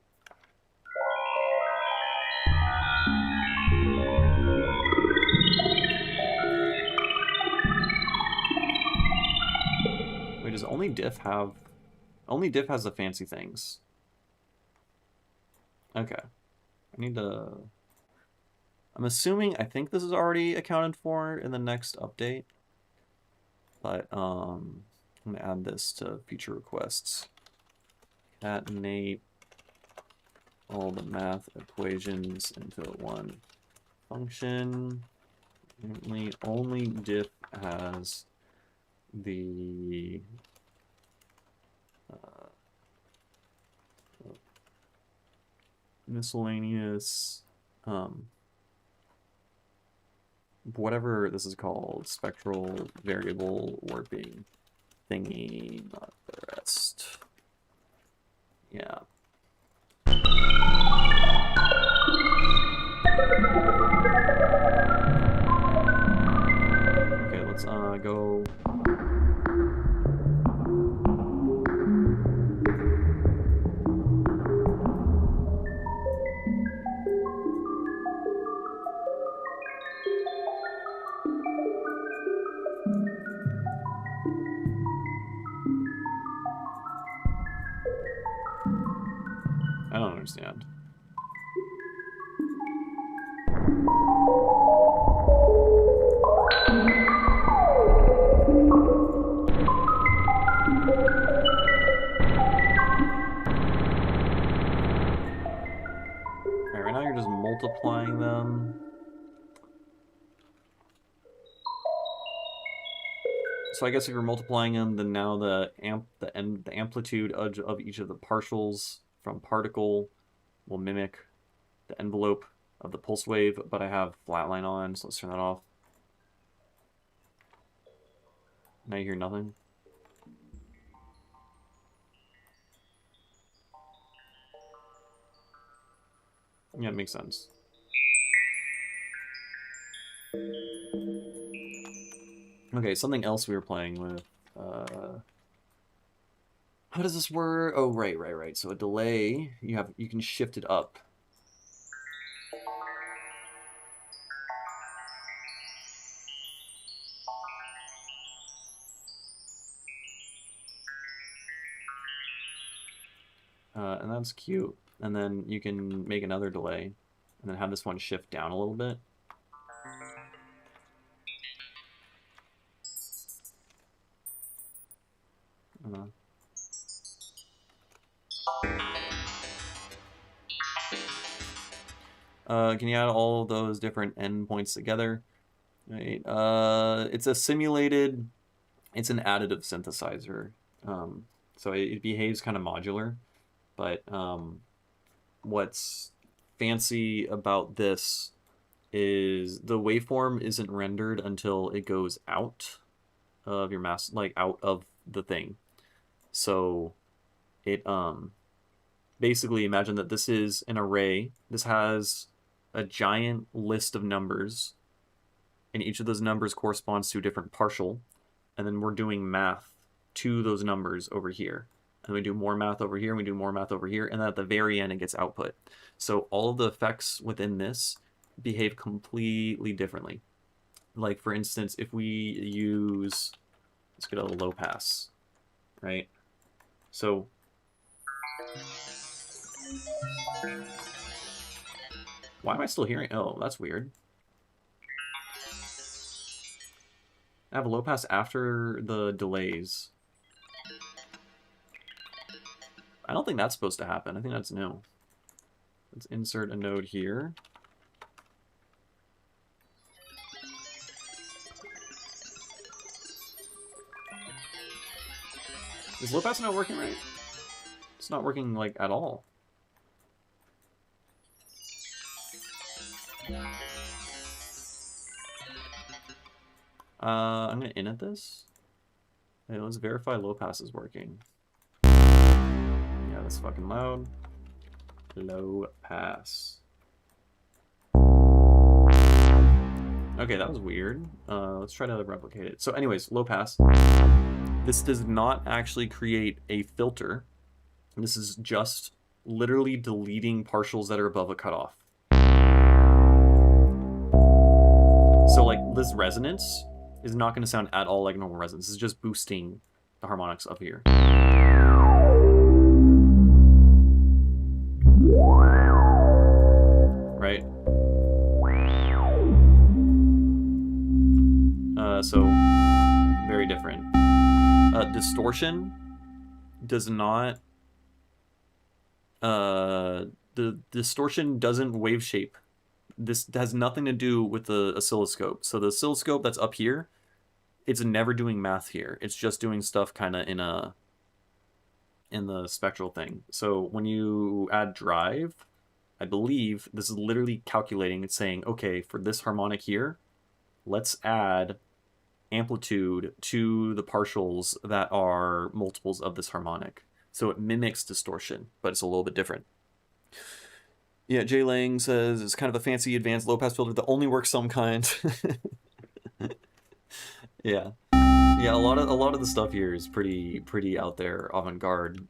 Wait, does only diff have... Only diff has the fancy things. Okay. I need to... I'm assuming, I think this is already accounted for in the next update. But, I'm going to add this to feature requests. Concatenate all the math equations into one function. Only diff has the miscellaneous whatever this is called, spectral variable warping thingy, not the rest. Yeah. Okay, let's go. I don't understand. Alright, right now you're just multiplying them. So I guess if you're multiplying them, then now the amplitude of each of the partials from particle will mimic the envelope of the pulse wave, but I have flatline on, so let's turn that off. Now you hear nothing. Yeah, it makes sense. Okay, something else we were playing with. How does this work? Oh, right. So a delay, you can shift it up. And that's cute. And then you can make another delay, and then have this one shift down a little bit. Can you add all of those different endpoints together? Right. It's a simulated. It's an additive synthesizer. So it behaves kind of modular, but what's fancy about this is the waveform isn't rendered until it goes out of your mask, like out of the thing. So it basically, imagine that this is an array. This has a giant list of numbers, and each of those numbers corresponds to a different partial, and then we're doing math to those numbers over here. And we do more math over here, and we do more math over here, and then at the very end it gets output. So all of the effects within this behave completely differently. Like, for instance, if we use, let's get a low pass, right? So why am I still hearing? Oh, that's weird. I have a low pass after the delays. I don't think that's supposed to happen. I think that's new. Let's insert a node here. Is low pass not working right? It's not working, like, at all. I'm gonna init this. Hey, let's verify low pass is working. Yeah, that's fucking loud. Low pass. Okay, that was weird. Let's try to replicate it. So anyways, low pass. This does not actually create a filter. This is just literally deleting partials that are above a cutoff. So like this resonance is not going to sound at all like normal resonance. This is just boosting the harmonics up here. Right? So very different. Distortion does not... the distortion doesn't wave shape. This has nothing to do with the oscilloscope. So the oscilloscope that's up here it's never doing math here. It's just doing stuff kind of in the spectral thing. So when you add drive, I believe this is literally calculating. It's saying, okay, for this harmonic here, let's add amplitude to the partials that are multiples of this harmonic. So it mimics distortion, but it's a little bit different. Yeah, Jay Lang says it's kind of a fancy advanced low-pass filter that only works some kind. Yeah. Yeah, a lot of the stuff here is pretty out there, avant-garde.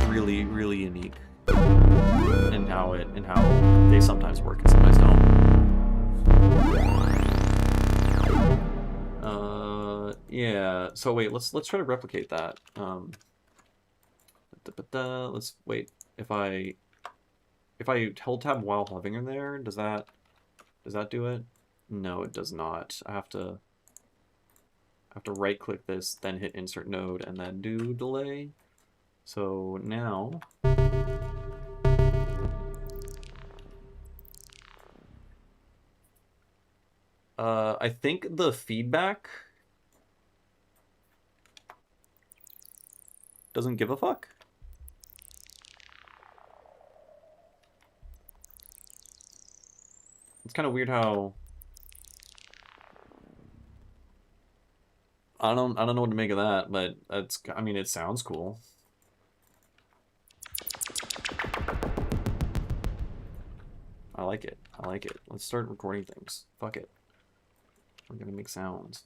Really, really unique. And how they sometimes work and sometimes don't. Yeah. So wait, let's try to replicate that. Let's wait. If I hold tab while hovering there, does that do it? No, it does not. I have to right click this, then hit insert node, and then do delay. So now I think the feedback doesn't give a fuck. It's kind of weird how I don't know what to make of that, but I mean, it sounds cool. I like it. I like it. Let's start recording things. Fuck it. We're gonna make sounds.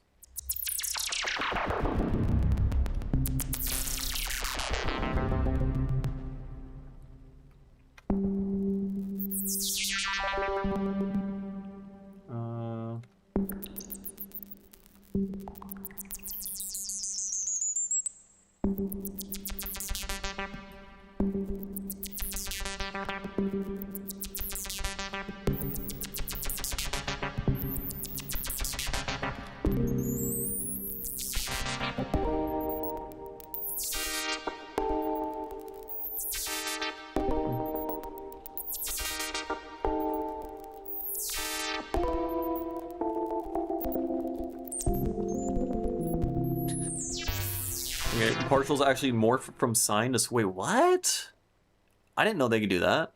Partials actually morph from sine to wait, what? I didn't know they could do that.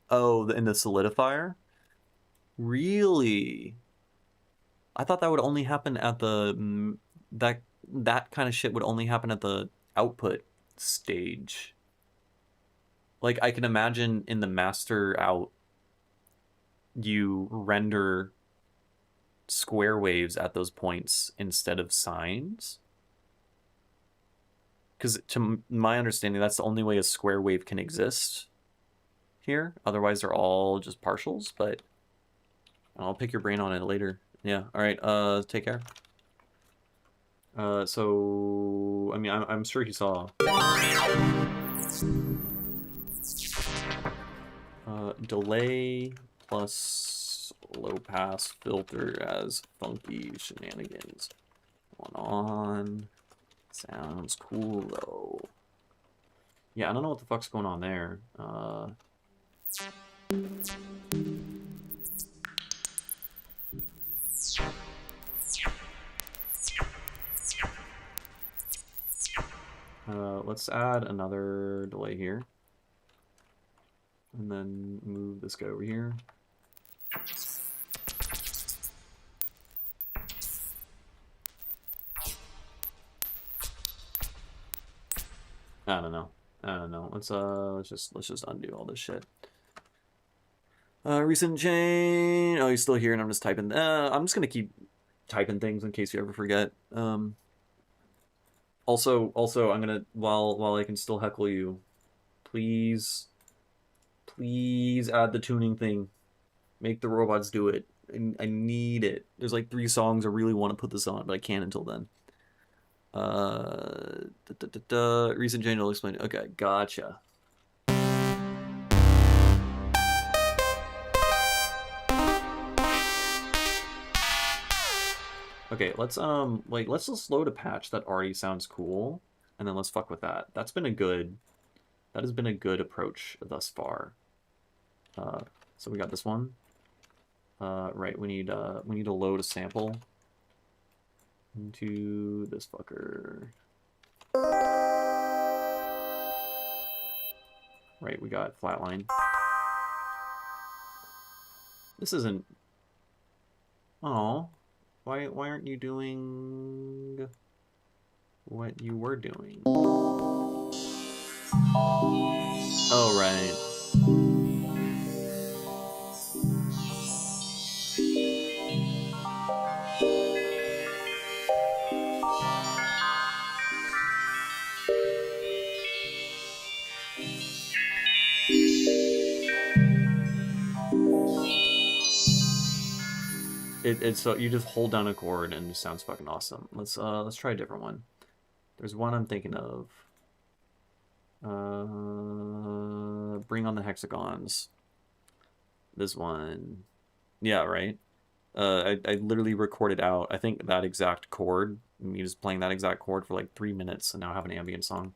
Oh, in the solidifier? Really? I thought that would only happen at the that kind of shit would only happen at the output stage. Like I can imagine in the master out you render square waves at those points instead of sines. Because to my understanding, that's the only way a square wave can exist here. Otherwise, they're all just partials, but I'll pick your brain on it later. Yeah, all right, take care. So, I mean, I'm sure he saw. Delay plus low pass filter as funky shenanigans. On. Sounds cool though. Yeah, I don't know what the fuck's going on there. Let's add another delay here. And then move this guy over here. I don't know. Let's just undo all this shit. Recent chain. Oh, he's still here, and I'm just typing. I'm just gonna keep typing things in case you ever forget. Also, I'm gonna while I can still heckle you, please add the tuning thing. Make the robots do it. I need it. There's like 3 songs I really want to put this on, but I can't until then. Recent change, I'll explain. Okay, gotcha. Okay, let's just load a patch that already sounds cool, and then let's fuck with that. That has been a good approach thus far. So we got this one. Right, we need to load a sample. into this fucker. Right, we got flatline. This isn't... Oh, why aren't you doing what you were doing? Oh, right. It's so you just hold down a chord and it sounds fucking awesome. Let's try a different one. There's one I'm thinking of. Bring on the hexagons. This one. Yeah, right. I literally recorded out, I think, that exact chord. Me just playing that exact chord for like 3 minutes, and now I have an ambient song.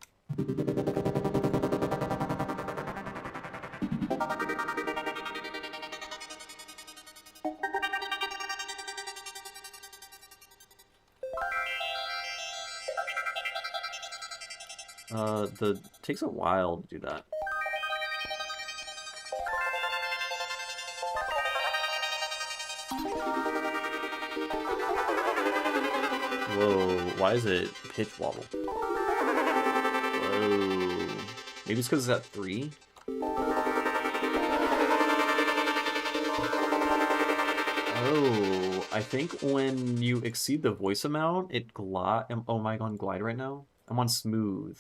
Takes a while to do that. Whoa, why is it pitch wobble? Whoa. Maybe it's because it's at 3? Oh, I think when you exceed the voice amount, it glide. Oh, am I on glide right now? I'm on smooth.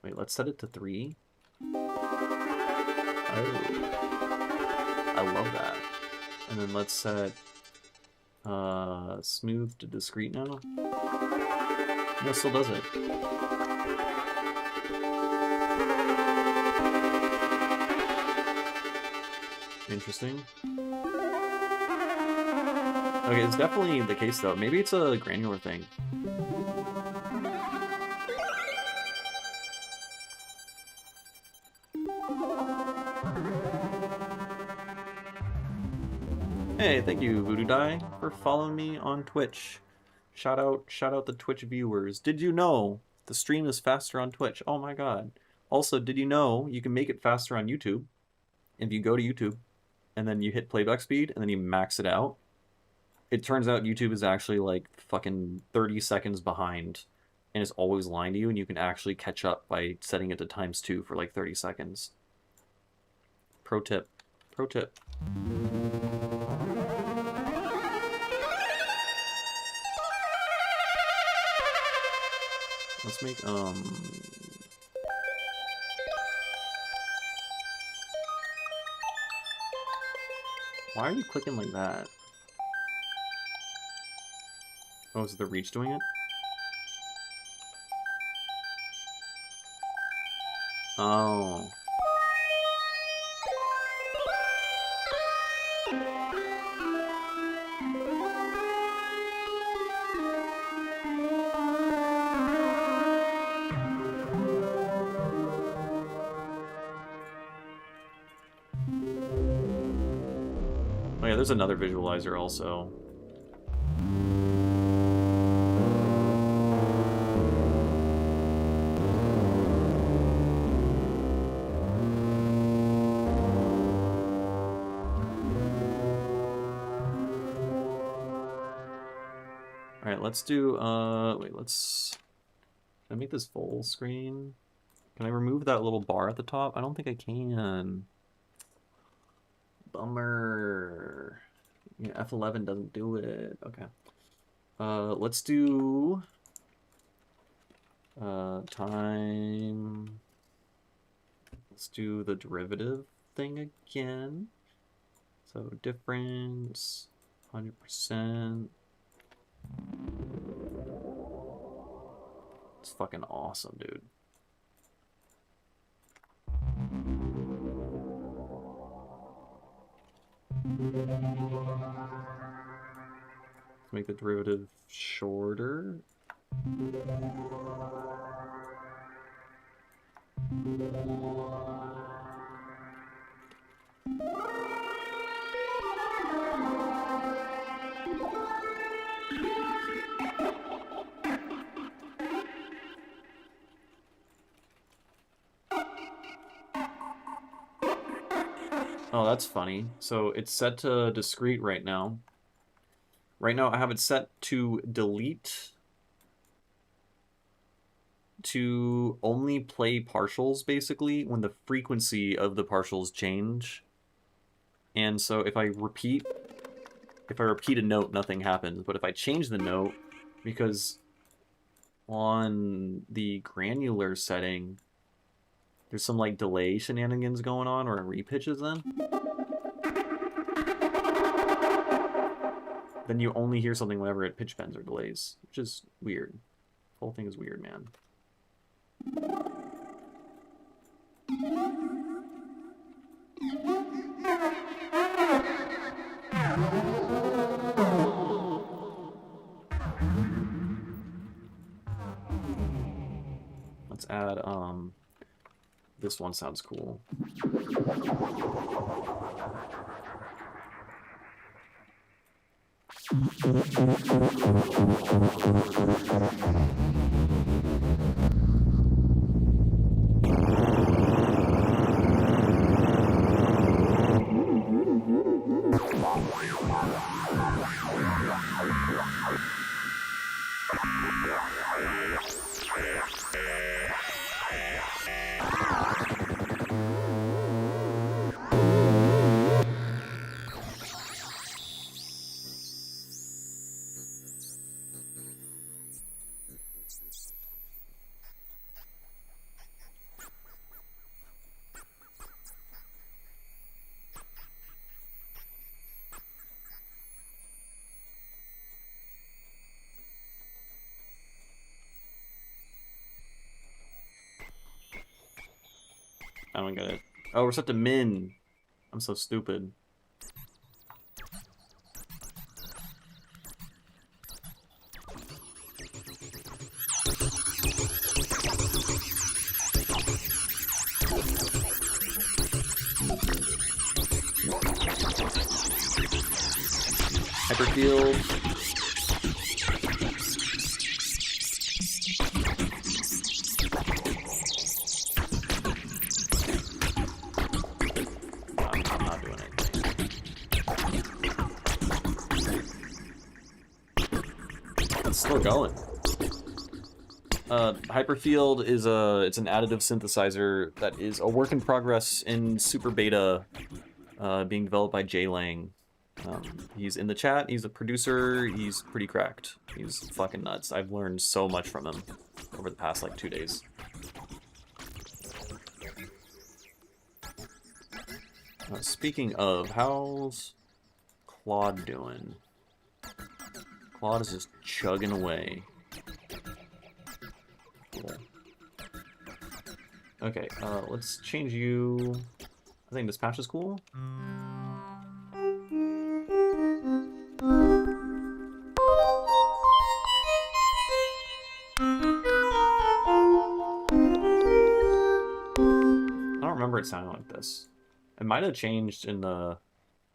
Wait, let's set it to 3. Oh, I love that. And then let's set smooth to discrete now. No, it still does it. Interesting. Okay, it's definitely the case though. Maybe it's a granular thing. Hey, thank you, Voodoo Die, for following me on Twitch. Shout out the Twitch viewers. Did you know the stream is faster on Twitch? Oh my god. Also, did you know you can make it faster on YouTube? If you go to YouTube and then you hit playback speed and then you max it out, it turns out YouTube is actually like fucking 30 seconds behind and is always lying to you, and you can actually catch up by setting it to ×2 for like 30 seconds. Pro tip. Pro tip. Let's make, why are you clicking like that? Oh, is it the reach doing it? Oh. Oh yeah, there's another visualizer also. Alright, let's do, wait, can I make this full screen? Can I remove that little bar at the top? I don't think I can. Bummer. Yeah, F11 doesn't do it. Okay. Let's do time. Let's do the derivative thing again. So difference 100%. It's fucking awesome, dude. Let's make the derivative shorter. Oh, that's funny. So it's set to discrete right now. Right now I have it set to delete to only play partials, basically, when the frequency of the partials change. And so if I repeat a note, nothing happens. But if I change the note, because on the granular setting, there's some like delay shenanigans going on, or repitches then you only hear something whenever it pitch bends or delays, which is weird. The whole thing is weird, man. Let's add, this one sounds cool. I don't get it. Oh, we're set to min. I'm so stupid. Hyperfield. I'm not doing anything. It's still going. Hyperfield is it's an additive synthesizer that is a work in progress in super beta, being developed by Jay Lang. He's in the chat, he's a producer, he's pretty cracked. He's fucking nuts. I've learned so much from him over the past, like, 2 days. Speaking of, how's Claude doing? Claude is just chugging away. Cool. Okay, let's change you. I think this patch is cool. It sounding like this. It might have changed in the...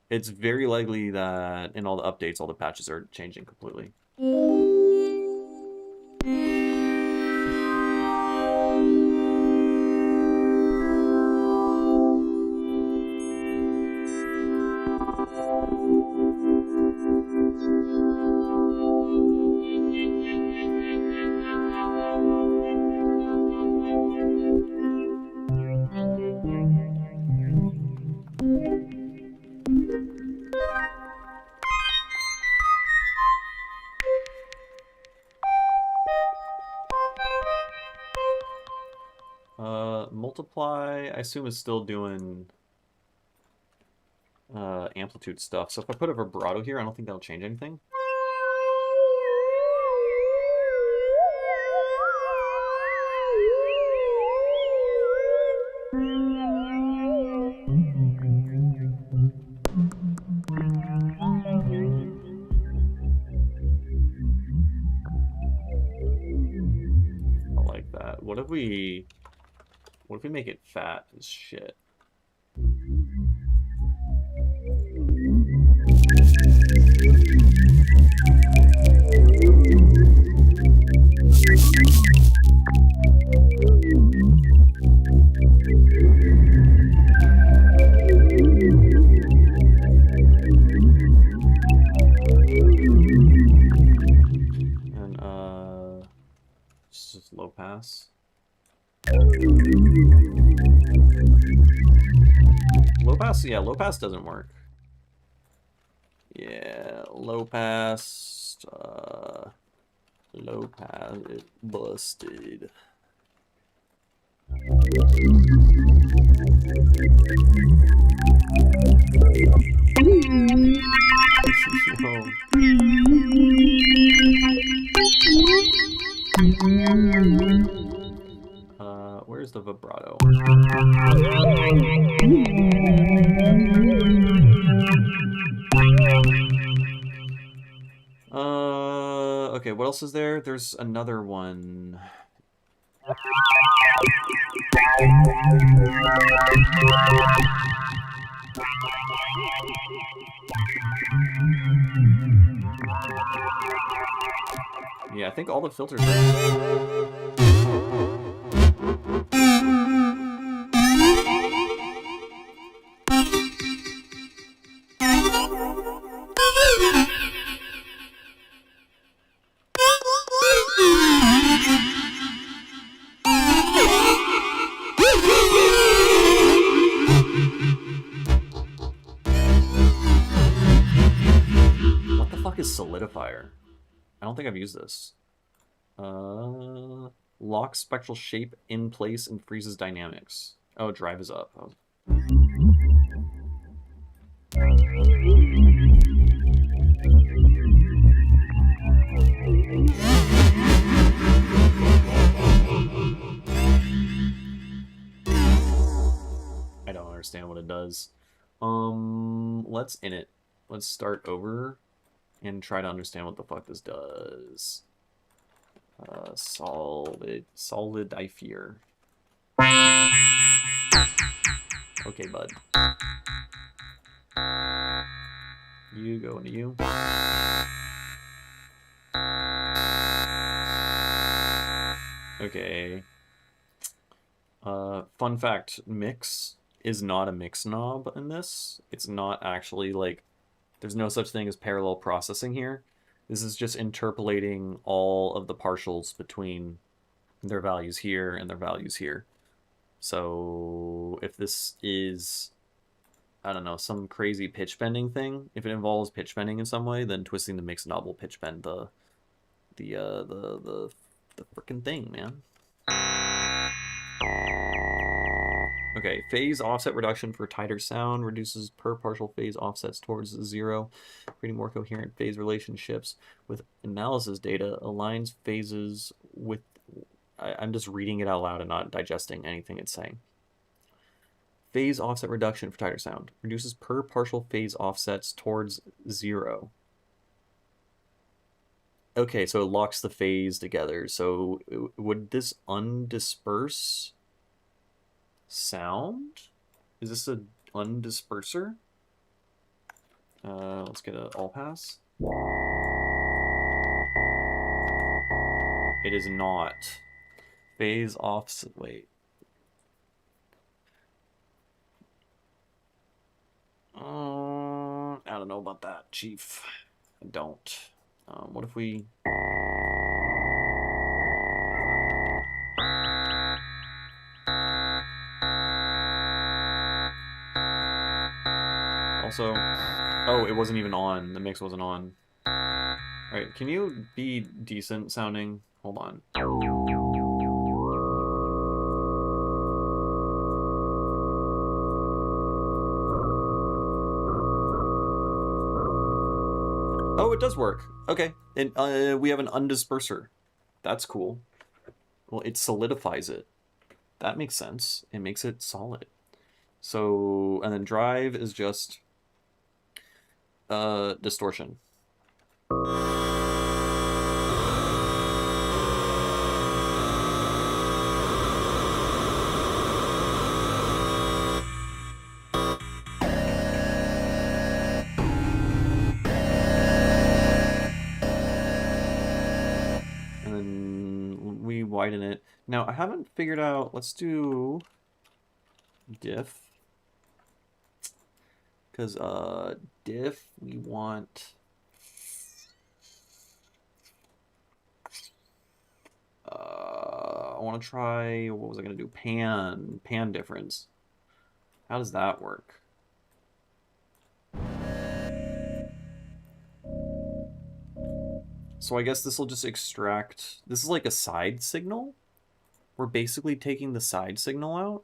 It's very likely that in all the updates, all the patches are changing completely. Multiply, I assume, is still doing amplitude stuff. So if I put a vibrato here, I don't think that'll change anything. I like that. What if we make it fat as shit? is just low pass. Low pass, yeah, low pass doesn't work. Yeah, low pass, it busted. Where's the vibrato? Okay, what else is there? There's another one. Yeah, I think all the filters are... What the fuck is solidifier? I don't think I've used this. Locks spectral shape in place and freezes dynamics. Oh, drive is up. Oh. I don't understand what it does. Let's in it. Let's start over and try to understand what the fuck this does. Solid I fear. Okay, bud. You go into you. Okay. Fun fact, mix is not a mix knob in this. It's not actually like, there's no such thing as parallel processing here. This is just interpolating all of the partials between their values here and their values here. So if this is, I don't know, some crazy pitch bending thing, if it involves pitch bending in some way, then twisting the mix knob will pitch bend the frickin' thing, man. Okay, phase offset reduction for tighter sound reduces per partial phase offsets towards 0, creating more coherent phase relationships with analysis data, aligns phases with... I'm just reading it out loud and not digesting anything it's saying. Phase offset reduction for tighter sound reduces per partial phase offsets towards 0. Okay, so it locks the phase together. So would this undisperse sound? Is this an undisperser? Let's get an all pass. It is not. Phase offset. Wait. I don't know about that, Chief. I don't. What if we... Also, oh, it wasn't even on. The mix wasn't on. Alright, can you be decent sounding? Hold on. Oh, it does work. Okay. And we have an undisperser. That's cool. Well, it solidifies it. That makes sense. It makes it solid. So, and then drive is just distortion. And then we widen it. Now, I haven't figured out, let's do diff. Because diff, we want want to try, what was I going to do? Pan difference. How does that work? So I guess this will just extract, this is like a side signal. We're basically taking the side signal out,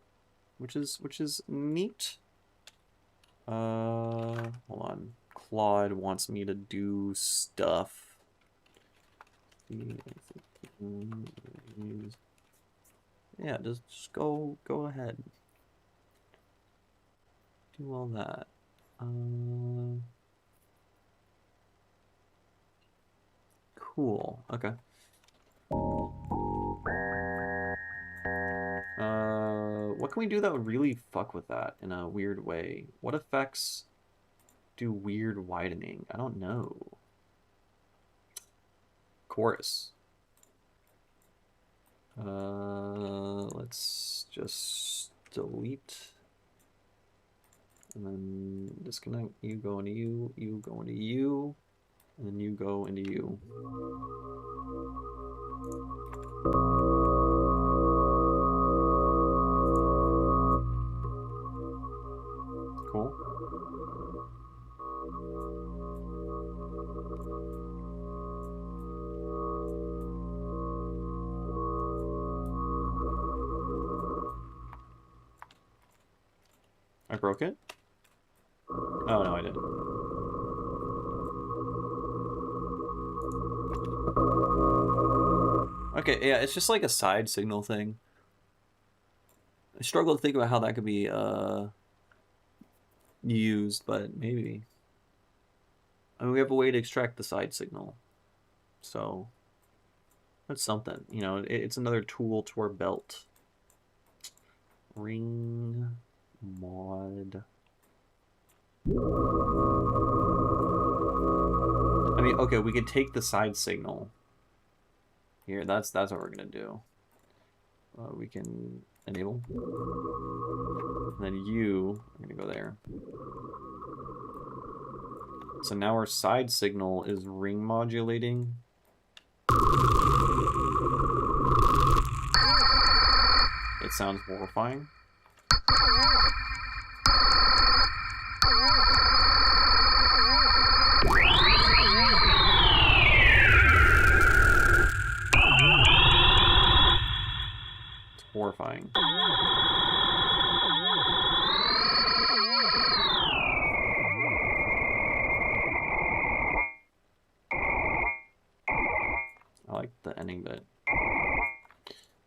which is neat. Hold on. Claude wants me to do stuff. Yeah, just go ahead. Do all that. Cool. Okay. What can we do that would really fuck with that in a weird way? What effects do weird widening? I don't know. Chorus. Let's just delete. And then disconnect. You go into you, you go into you, and then you go into you. Cool. I broke it? Oh, no, I didn't. Okay, yeah, it's just like a side signal thing. I struggle to think about how that could be used, but maybe. I mean, we have a way to extract the side signal. So that's something. You know, it's another tool to our belt. Ring mod. I mean, okay, we could take the side signal. Here, that's what we're gonna do. We can enable. And then you are gonna go there. So now our side signal is ring modulating. It sounds horrifying. It's horrifying. I like the ending bit.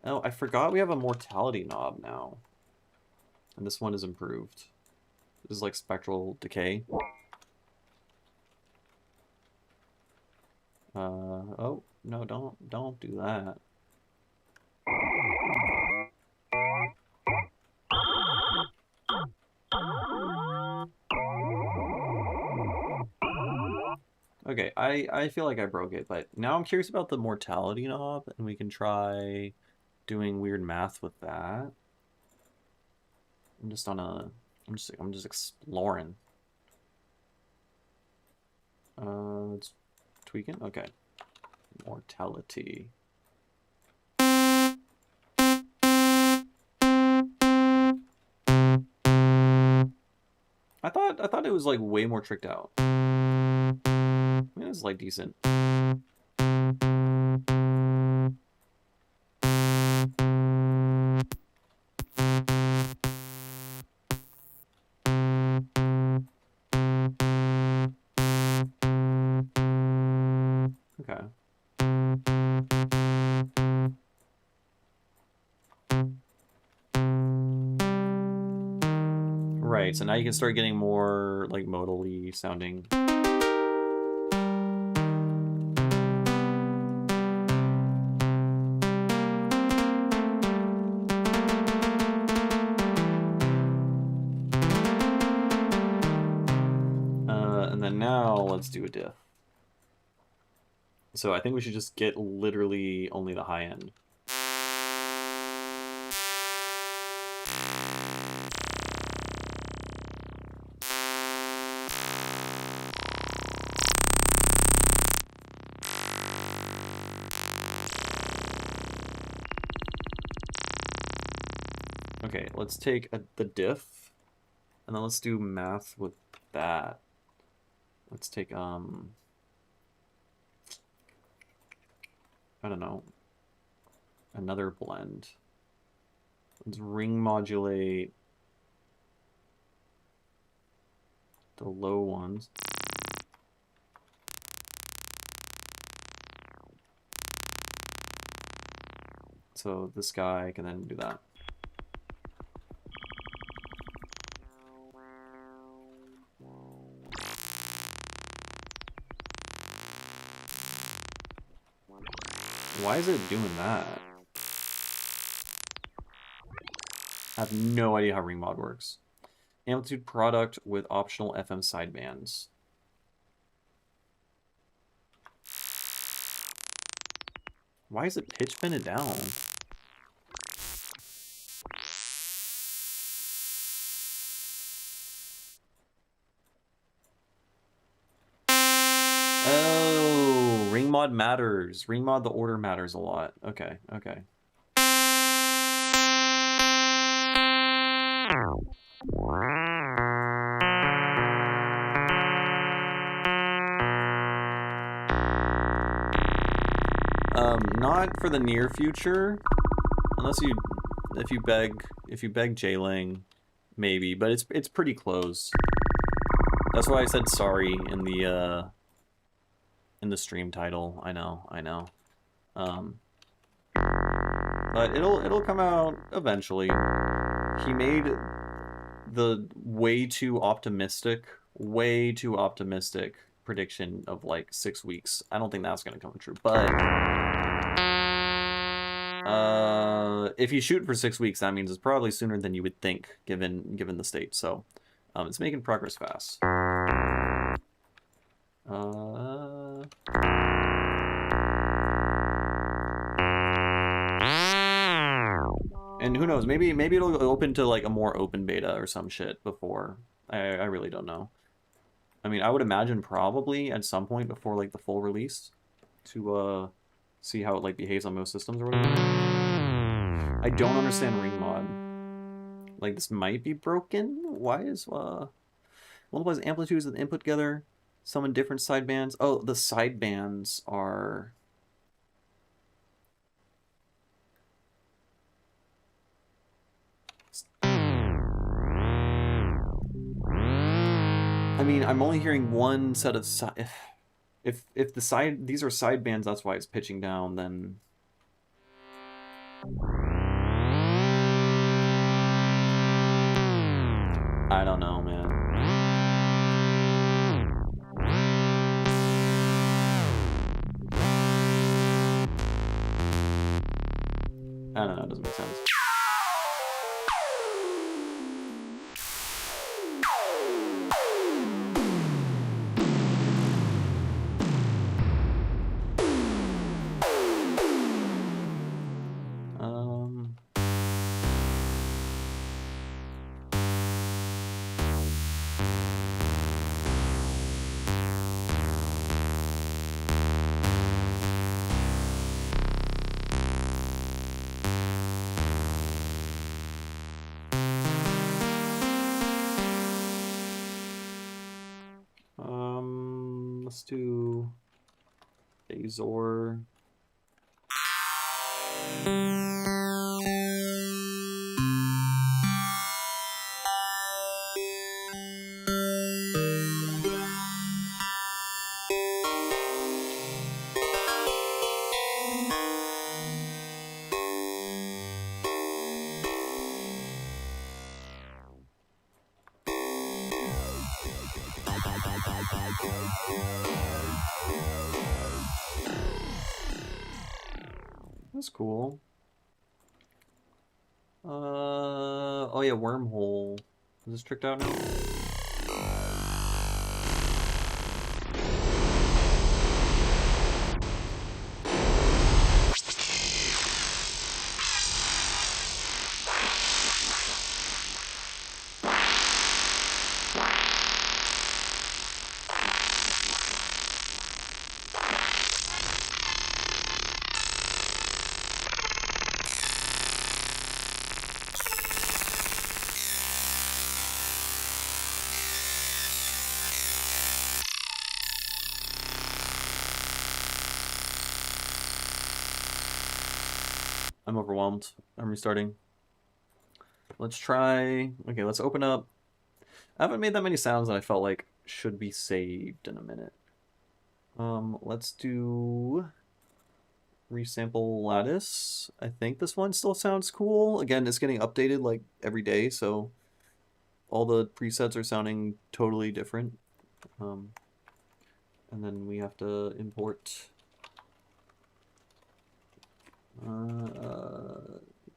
Oh, I forgot we have a mortality knob now. And this one is improved. This is like spectral decay. Oh, no, don't do that. Okay, I feel like I broke it, but now I'm curious about the mortality knob, and we can try doing weird math with that. I'm just exploring. It's tweaking. Okay, mortality. I thought it was like way more tricked out. I mean, it's like decent. Okay. Right, so now you can start getting more like modally sounding. And then now let's do a diff. So I think we should just get literally only the high end. Okay, let's take the diff, and then let's do math with that. Let's take, I don't know, another blend. Let's ring modulate the low ones. So this guy can then do that. Why is it doing that? I have no idea how ring mod works. Amplitude product with optional FM sidebands. Why is it pitch bended down? Oh, ring mod matters. Ring mod, the order matters a lot. Okay, okay. Not for the near future, unless if you beg Jailing, maybe. But it's pretty close. That's why I said sorry in the stream title. I know. But it'll come out eventually. He made the way too optimistic prediction of like 6 weeks. I don't think that's gonna come true, but if you shoot for 6 weeks, that means it's probably sooner than you would think, given the state. So it's making progress fast. And who knows, maybe it'll open to like a more open beta or some shit before. I really don't know. I mean, I would imagine probably at some point before like the full release to see how it like behaves on most systems or whatever. I don't understand ring mod. Like, this might be broken. Why is multiplies amplitudes and input together, summon different sidebands. Oh, the sidebands are I mean, I'm only hearing one set of if these are sidebands, that's why it's pitching down, then I don't know, man. I don't know, it doesn't make sense. Let's do Azor. That's cool. Oh yeah, wormhole. Is this tricked out now? I'm overwhelmed. I'm restarting. Let's try... Okay, let's open up... I haven't made that many sounds that I felt like should be saved in a minute. Let's do... Resample Lattice. I think this one still sounds cool. Again, it's getting updated like every day, so all the presets are sounding totally different. And then we have to import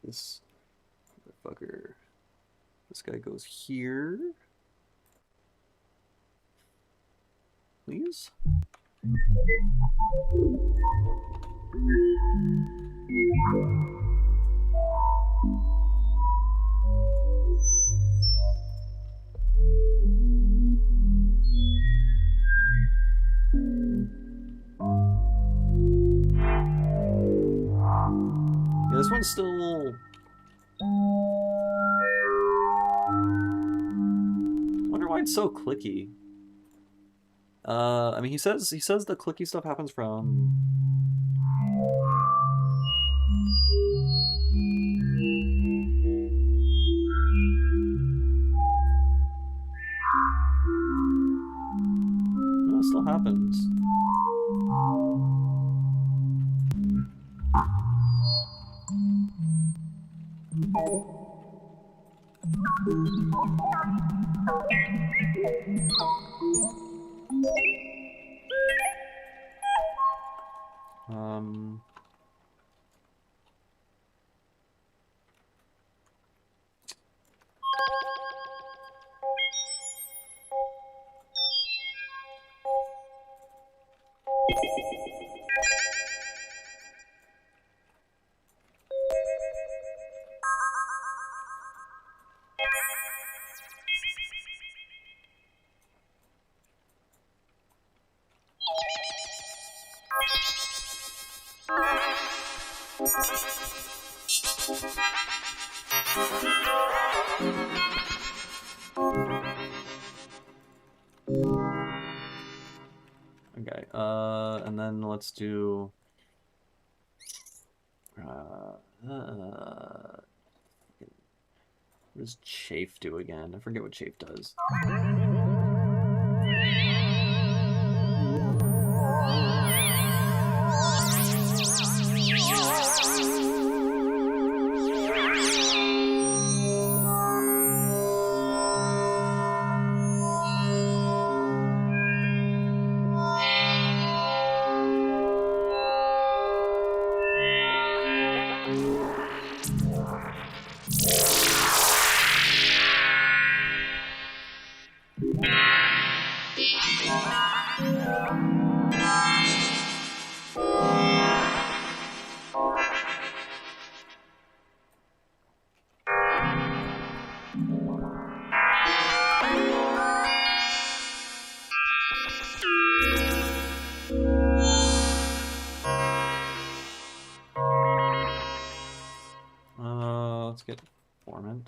this motherfucker. This guy goes here. Please? Yeah, this one's still... I wonder why it's so clicky. I mean, he says the clicky stuff happens from... No, it still happens. Okay, and then let's do... what does chafe do again? I forget what chafe does. Let's get formant.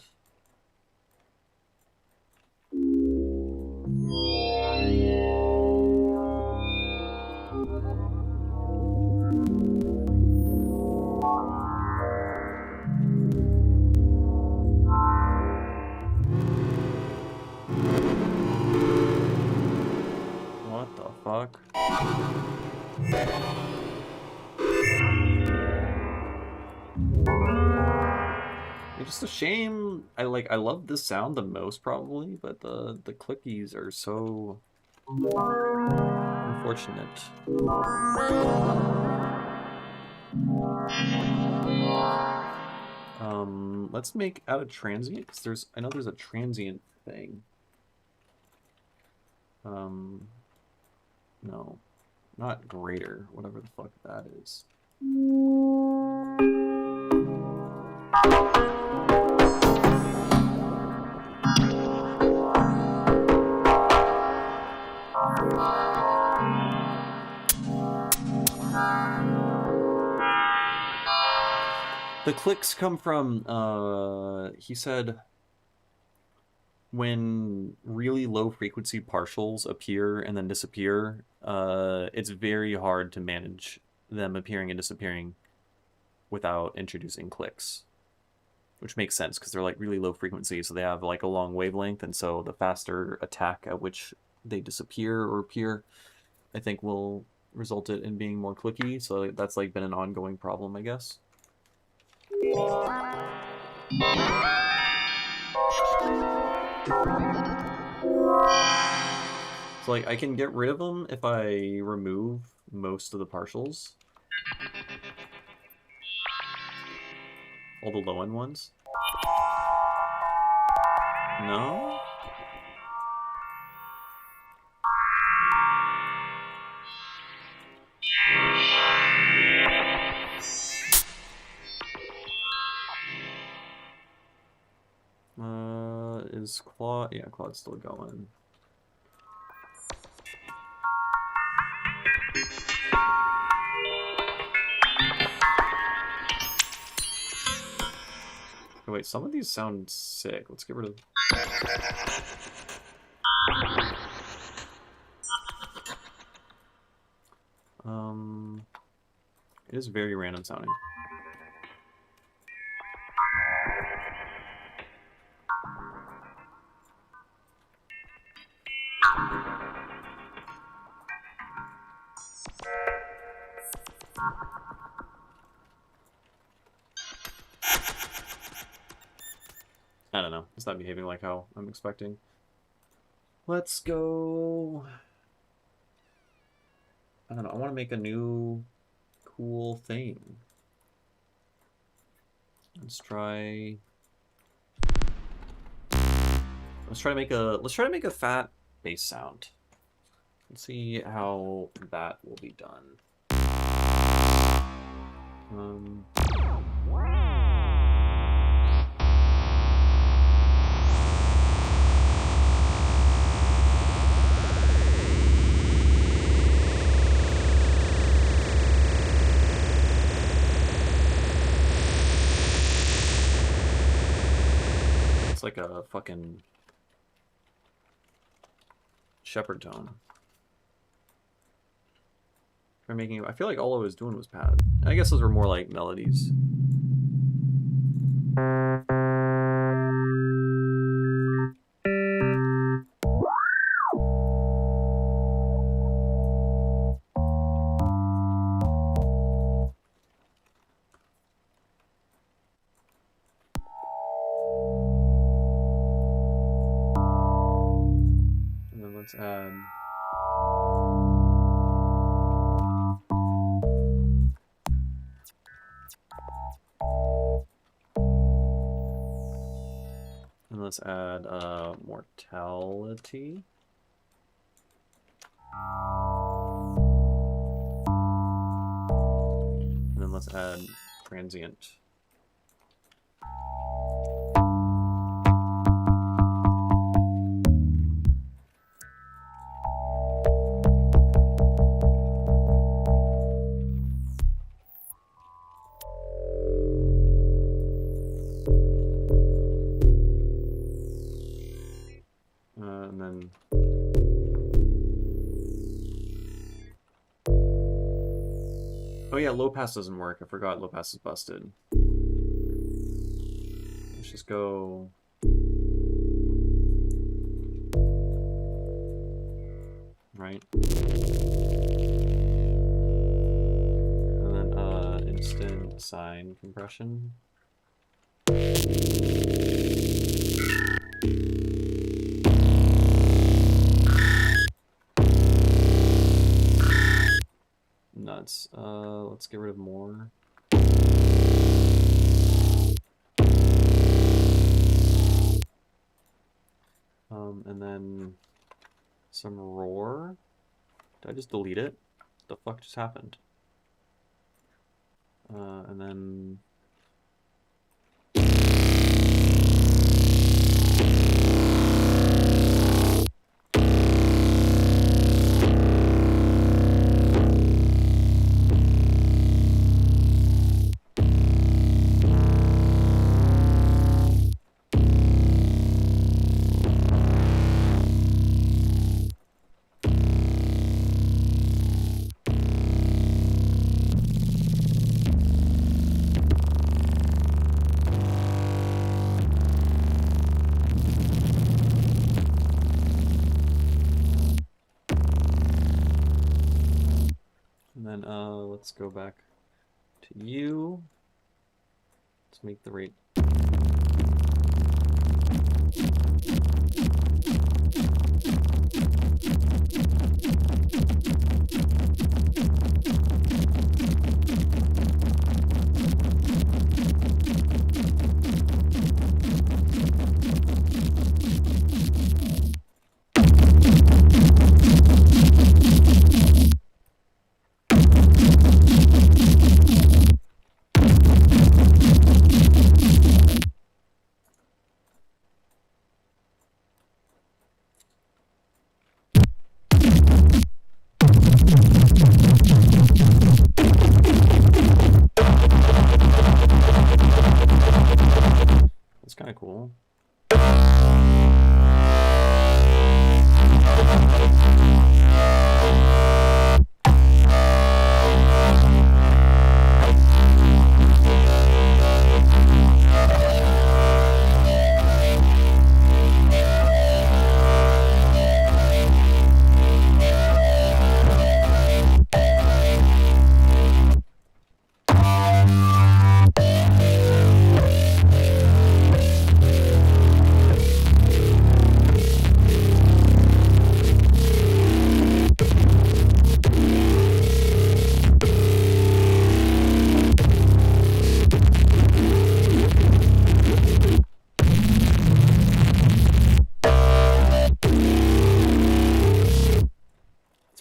What the fuck? It's just a shame. I love this sound the most probably, but the clickies are so unfortunate. Let's make out a transient, because I know there's a transient thing. No, not greater, whatever the fuck that is. The clicks come from, he said, when really low frequency partials appear and then disappear, it's very hard to manage them appearing and disappearing. without introducing clicks, which makes sense because they're like really low frequency, so they have like a long wavelength, and so the faster attack at which they disappear or appear, I think will result it in being more clicky. So that's like been an ongoing problem, I guess. So like I can get rid of them if I remove most of the partials. All the low end ones. No? Is Claude? Yeah, Claude's still going. Oh, wait, some of these sound sick. Let's get rid of... It is very random sounding. I don't know. It's not behaving like how I'm expecting. Let's go... I don't know. I want to make a new cool thing. Let's try to make a fat bass sound. Let's see how that will be done. It's like a fucking shepherd tone. I feel like all I was doing was pad. I guess those were more like melodies. And then let's add... And let's add mortality. And then let's add transient. And then oh yeah, low pass doesn't work. I forgot low pass is busted. Let's just go right. And then instant sine compression. Nuts. Let's get rid of more. And then some roar. Did I just delete it? What the fuck just happened? And then let's go back to you. Let's make the rate. That's kind of cool.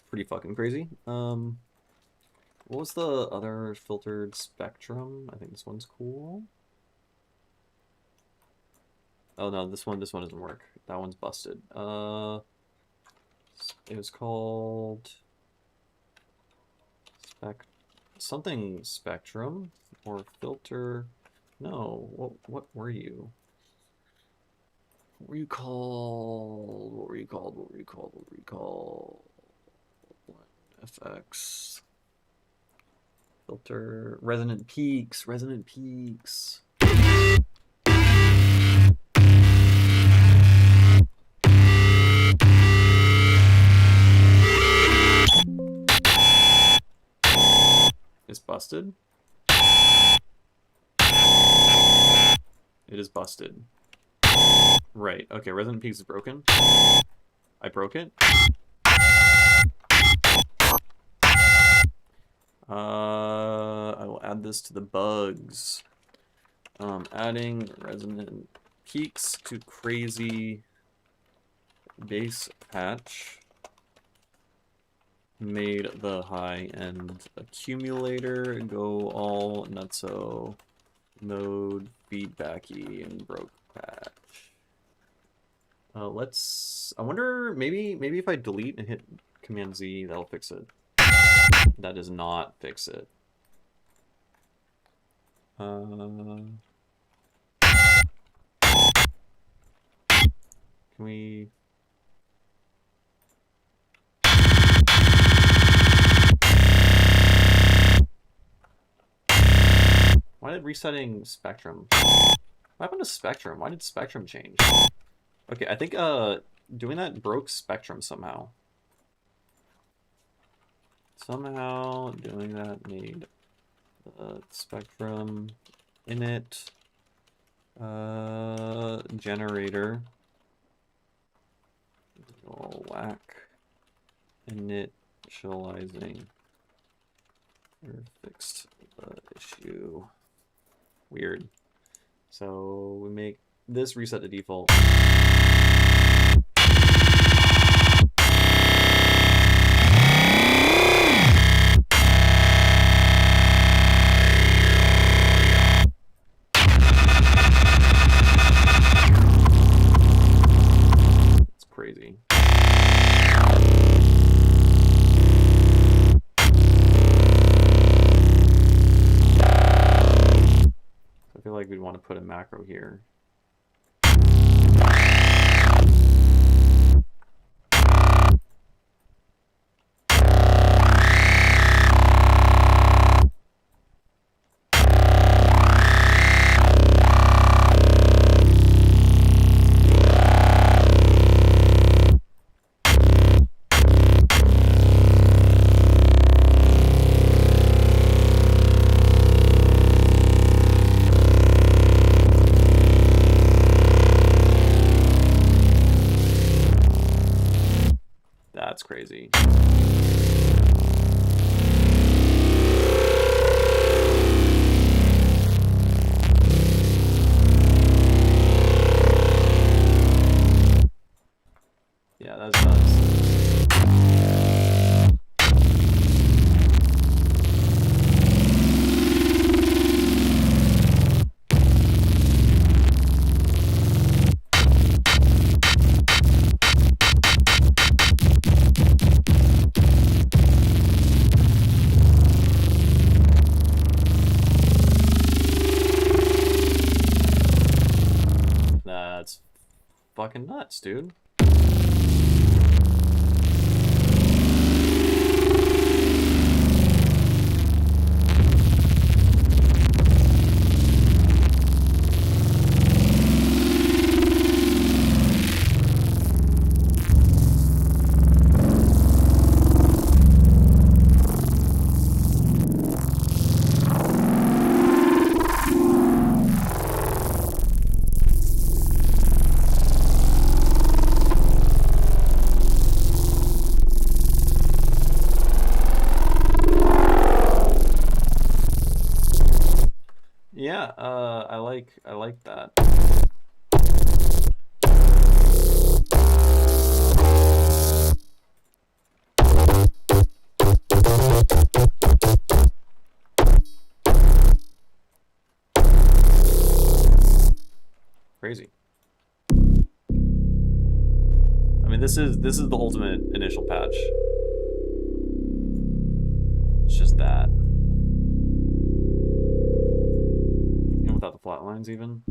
Pretty fucking crazy. What was the other filtered spectrum? I think this one's cool. Oh no, this one doesn't work. That one's busted. It was called something spectrum or filter. No, what were you? What were you called? What were you called? What were you called? What were you called? FX filter resonant peaks. It's busted. It is busted. Right. Okay, resonant peaks is broken. I broke it. I will add this to the bugs. Adding resonant peaks to crazy bass patch made the high-end accumulator go all nutso mode feedbacky and broke patch. I wonder, maybe if I delete and hit Command Z, that'll fix it. That does not fix it. Can we... Why did resetting Spectrum? What happened to Spectrum? Why did Spectrum change? Okay, I think doing that broke Spectrum somehow. Somehow doing that made Spectrum init generator all whack initializing or fixed the issue. Weird. So we make this reset to default. It's crazy. I feel like we'd want to put a macro here. fucking nuts, dude. Yeah, I like that. Crazy. I mean, this is the ultimate initial patch. It's just that. And without the flat lines even.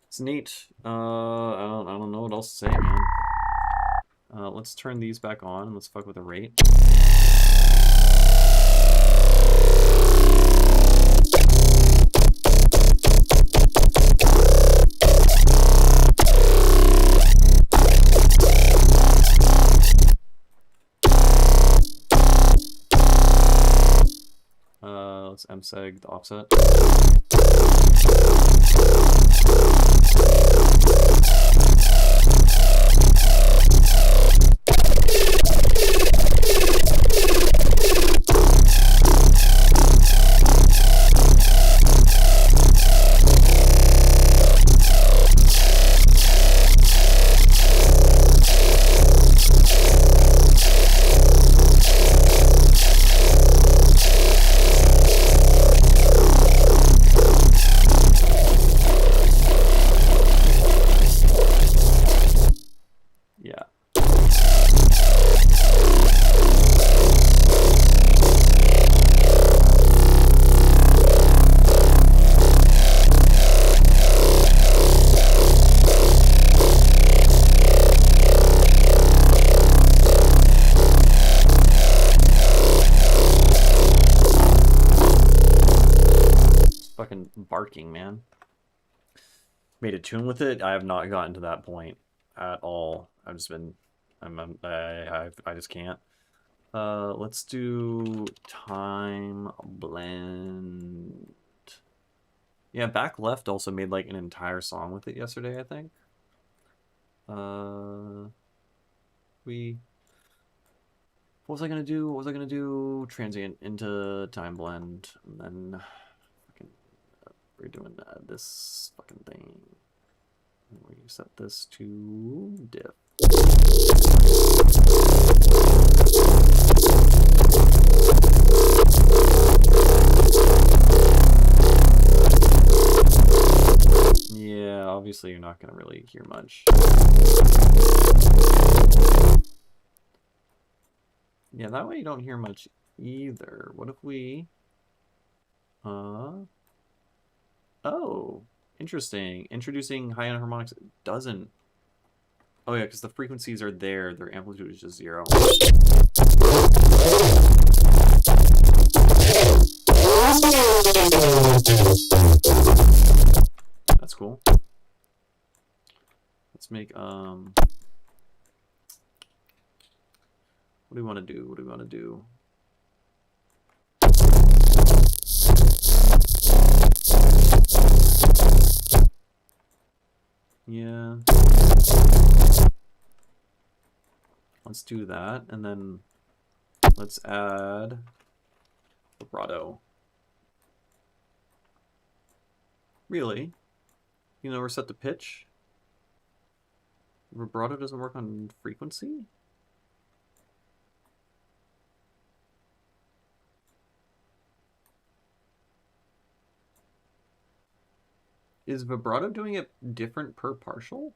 It's neat. I don't know what else to say, man. Let's turn these back on and let's fuck with the rate. Let's mseg the offset. Yeah. Fucking barking, man. Made a tune with it. I have not gotten to that point at all. I've just been, I just can't. Let's do time blend. Yeah, Back Left also made like an entire song with it yesterday, I think. What was I gonna do? What was I gonna do? Transient into time blend, and then fucking we're doing this fucking thing. We set this to diff. Yeah, obviously you're not gonna really hear much. Yeah, that way you don't hear much either. What if we... Oh, interesting. Introducing high-end harmonics doesn't... Oh yeah, because the frequencies are there. Their amplitude is just 0. That's cool. Let's make, what do we want to do? What do we want to do? Yeah. Let's do that, and then let's add vibrato. Really? You never set the pitch? Vibrato doesn't work on frequency? Is vibrato doing it different per partial?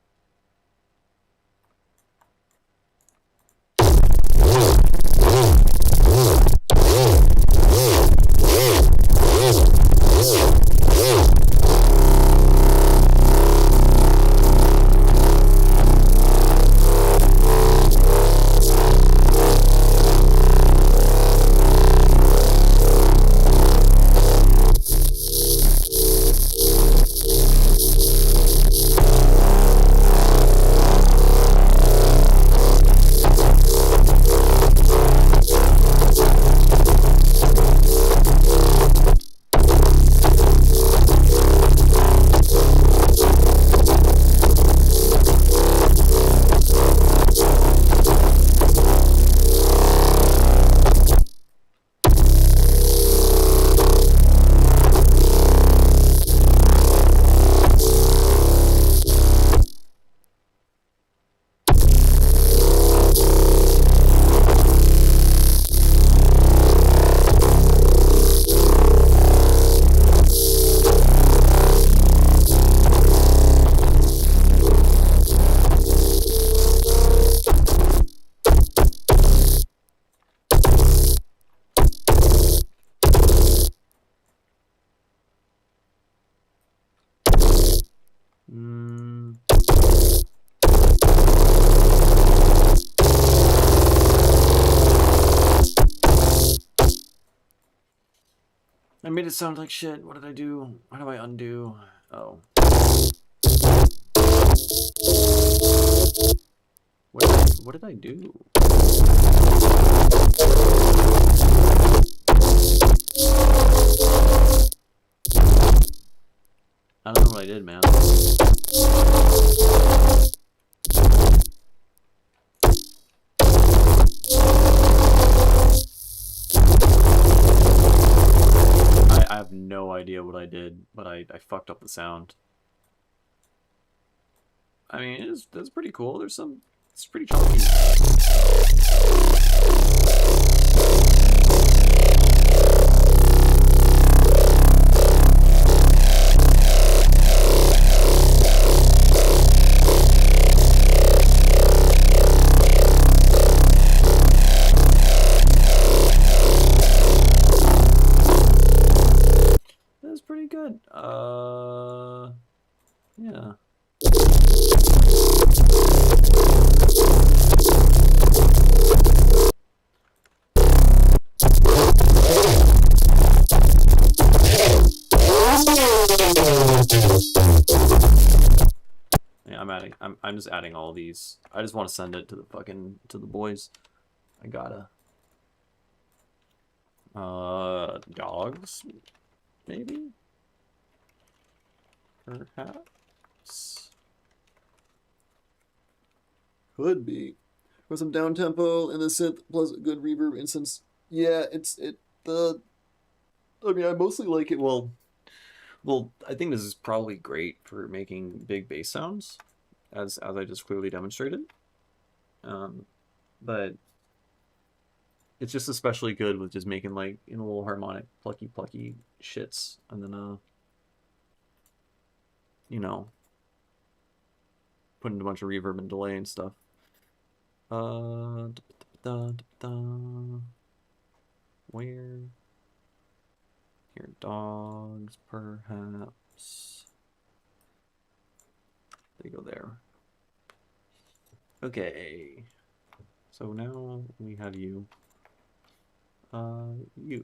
I made it sound like shit. What did I do? How do I undo? Oh. What did I do? I don't know what I did, man. I have no idea what I did, but I fucked up the sound. I mean, that's pretty cool. It's pretty chunky. That's pretty good. Yeah. Yeah, I'm just adding all these. I just want to send it to the boys. I gotta. Dogs, maybe? Perhaps? Could be. With some down tempo and the synth plus good reverb instance. Yeah, I mean, I mostly like it. Well, I think this is probably great for making big bass sounds, as I just clearly demonstrated. But it's just especially good with just making like little harmonic plucky shits, and then you know, putting a bunch of reverb and delay and stuff. Where? Here, dogs, perhaps. They go there. Okay. So now we have you. You.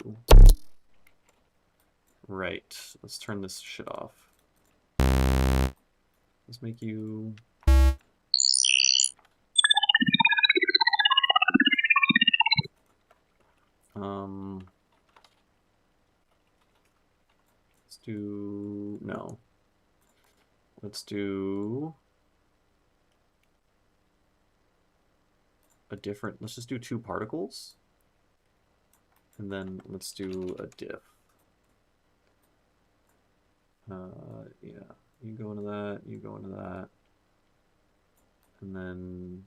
Right. Let's turn this shit off. Let's make you... Let's do... No. Let's do... a different... Let's just do 2 particles. And then let's do a diff. Yeah, you go into that, you go into that. And then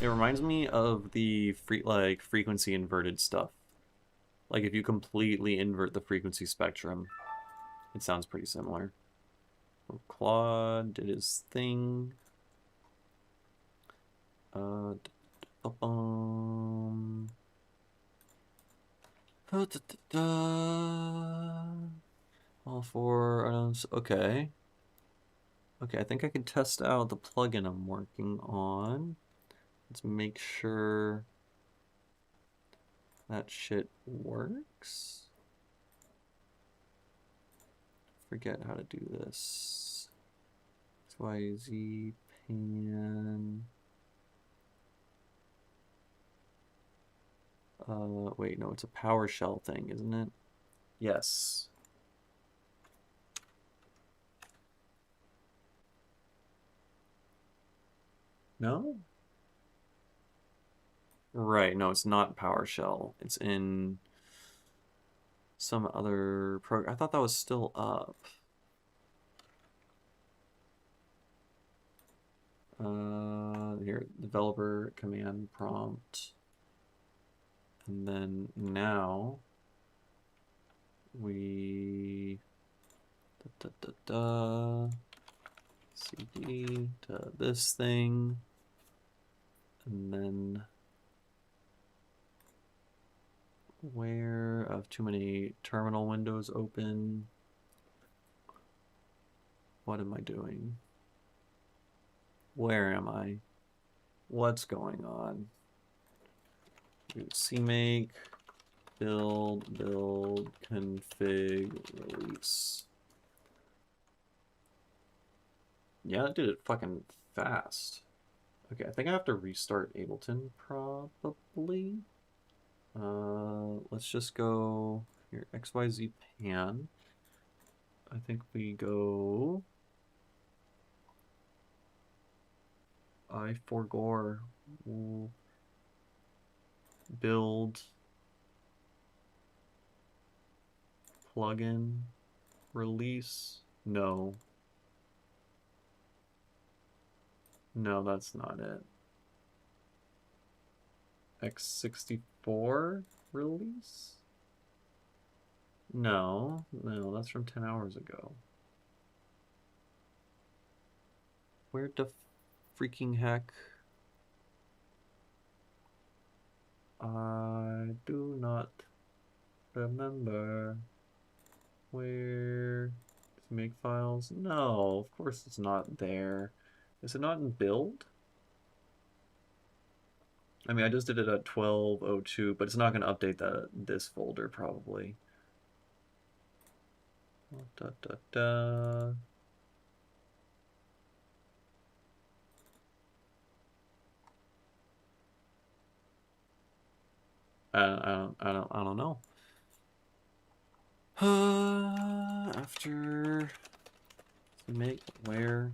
it reminds me of the frequency inverted stuff. Like if you completely invert the frequency spectrum, it sounds pretty similar. Claude did his thing. All four items. Okay. Okay, I think I can test out the plugin I'm working on. Let's make sure that shit works. Forget how to do this. XYZ pan. Wait, no, it's a PowerShell thing, isn't it? Yes. No? Right, no, it's not PowerShell. It's in some other program. I thought that was still up. Here, developer command prompt. And then now we cd to this thing, and then where I have too many terminal windows open. What am I doing? Where am I? What's going on? Do cmake build config release. Yeah, it did it fucking fast. Okay, I think I have to restart Ableton probably. Let's just go here, XYZ pan. I think we go I forgore build plugin release. No. No, that's not it. X64 release? No, that's from 10 hours ago. Where the freaking heck? I do not remember. Where to make files? No, of course it's not there. Is it not in build? I mean, I just did it at 12:02, but it's not going to update this folder probably. Da, da, da. I don't know. After make where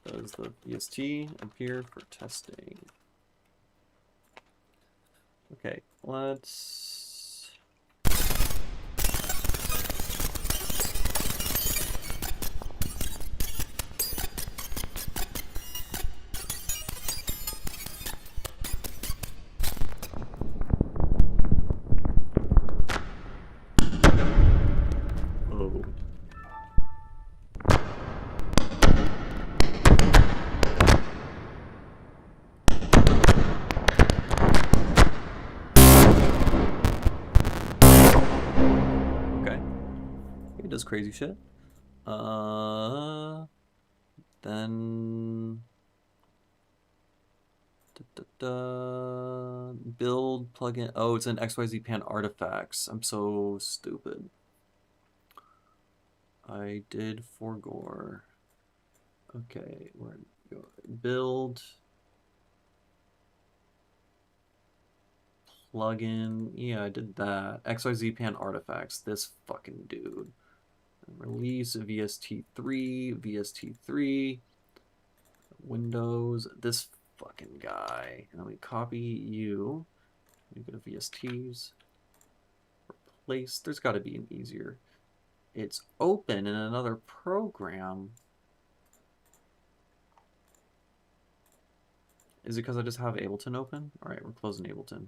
does the VST appear for testing? Okay, let's oh. Okay. It does crazy shit. Then build plugin. Oh, it's an XYZ pan artifacts. I'm so stupid. I did forgore. Okay, where go? Build plugin. Yeah, I did that. XYZ pan artifacts. This fucking dude. Release VST3, VST3, Windows, this fucking guy. And then we copy you. We go to VSTs. Replace. There's got to be an easier. It's open in another program. Is it because I just have Ableton open? All right, we're closing Ableton.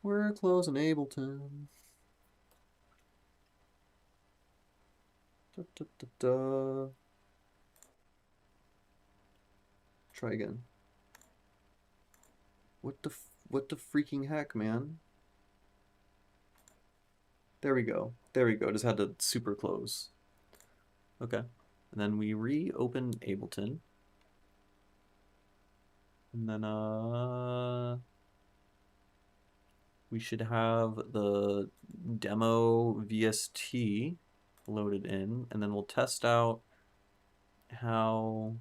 We're closing Ableton. Da, da, da, da. Try again. What the freaking heck, man? There we go. There we go. Just had to super close. Okay. And then we reopen Ableton. And then we should have the demo VST loaded in, and then we'll test out how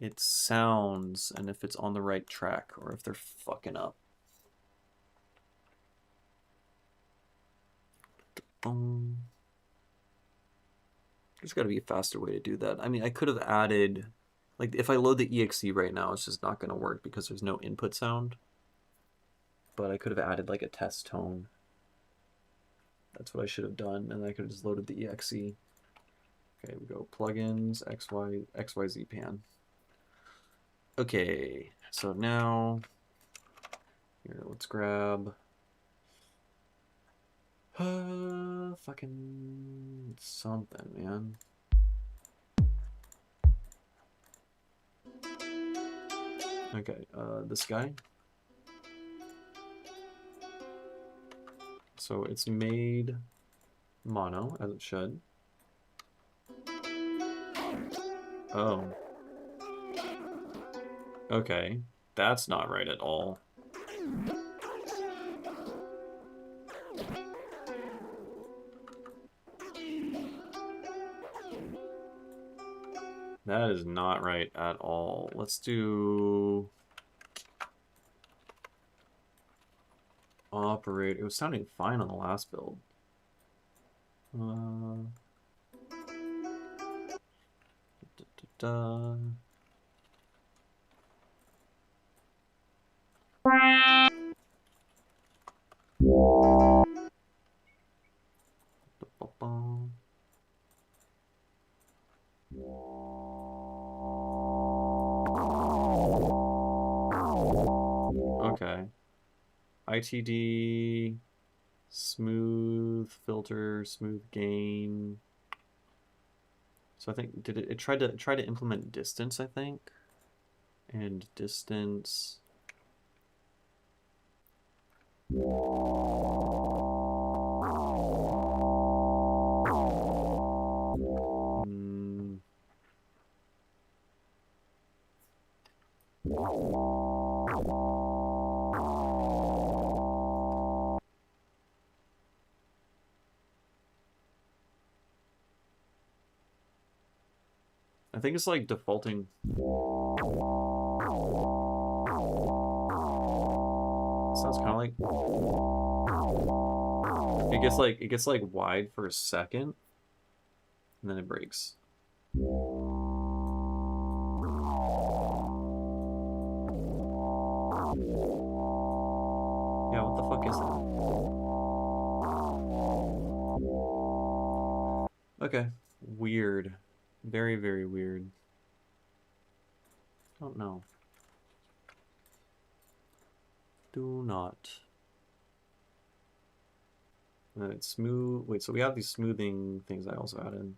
it sounds and if it's on the right track or if they're fucking up. There's got to be a faster way to do that. I mean, I could have added, like, if I load the exe right now, it's just not going to work because there's no input sound. But I could have added, like, a test tone. That's what I should have done, and I could have just loaded the exe. Okay, we go plugins, XYZ pan. Okay, so now, here, let's grab fucking something, man. Okay, this guy. So it's made mono, as it should. Oh. Okay, that's not right at all. That is not right at all. Let's do operate. It was sounding fine on the last build. Okay. ITD, smooth filter, smooth gain. So I think it tried to implement distance, I think. And distance. I think it's like defaulting. Sounds kind of like it gets like wide for a second, and then it breaks. Yeah, what the fuck is that? Okay, weird, very very weird. Don't know. Do not. And then it's smooth. Wait, so we have these smoothing things I also added.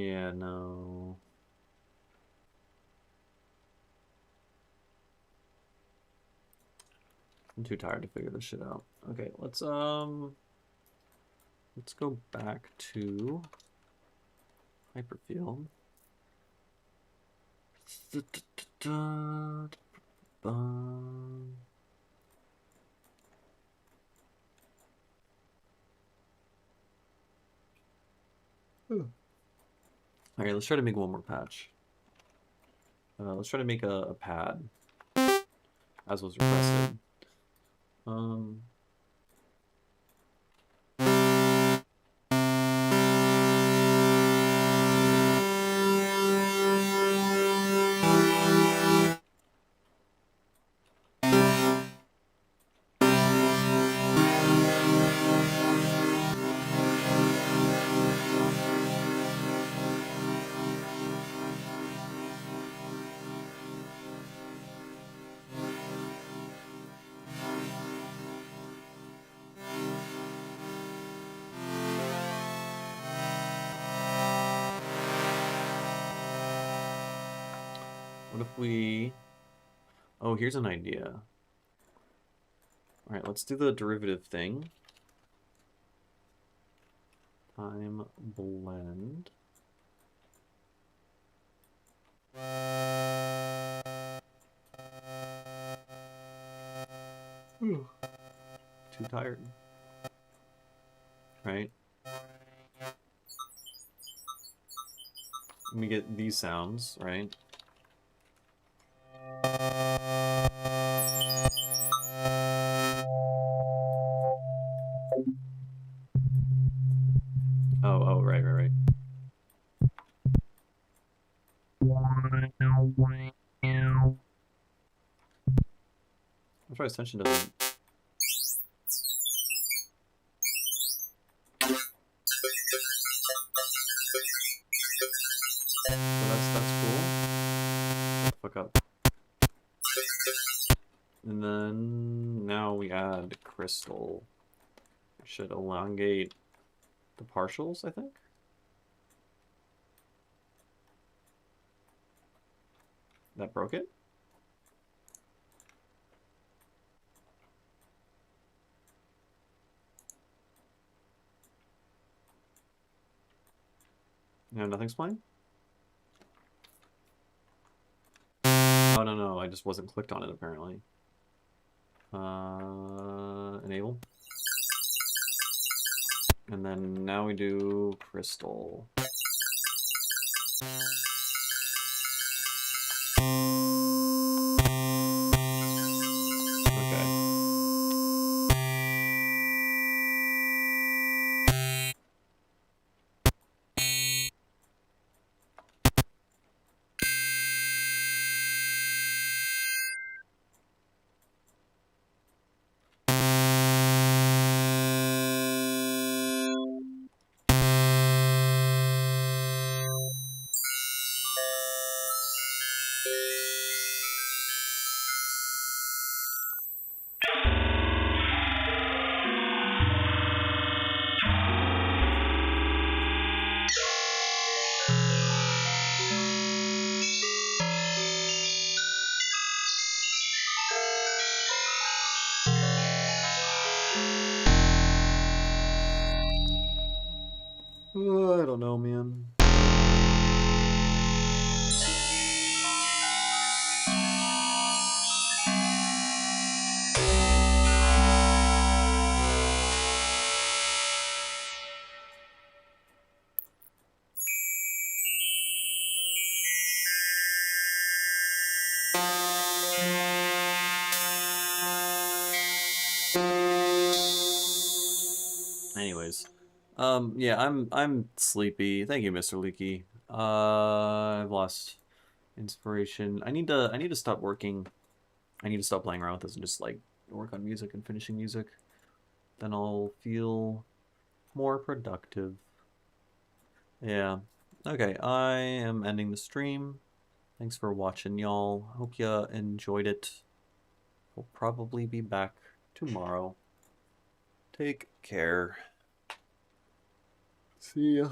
Yeah, no. I'm too tired to figure this shit out. Okay, let's go back to Hyperfield. Alright, let's try to make one more patch. Let's try to make a pad, as was requested. Um, what if we... Oh, here's an idea. All right, let's do the derivative thing. Time blend. Too tired. Right? Let me get these sounds, right? Oh, right. I'll try extension doesn't... So that's cool. Shut the fuck up. And then now we add crystal. We should elongate the partials, I think. That broke it? No, nothing's playing? Oh, no, I just wasn't clicked on it, apparently. Enable. And then now we do crystal. Okay. I don't know, man. Anyways, yeah, I'm sleepy. Thank you, Mr. Leaky. I've lost inspiration. I need to stop working. I need to stop playing around with this and just like work on music and finishing music. Then I'll feel more productive. Yeah. Okay, I am ending the stream. Thanks for watching, y'all. Hope you enjoyed it. We'll probably be back tomorrow. Take care. See ya.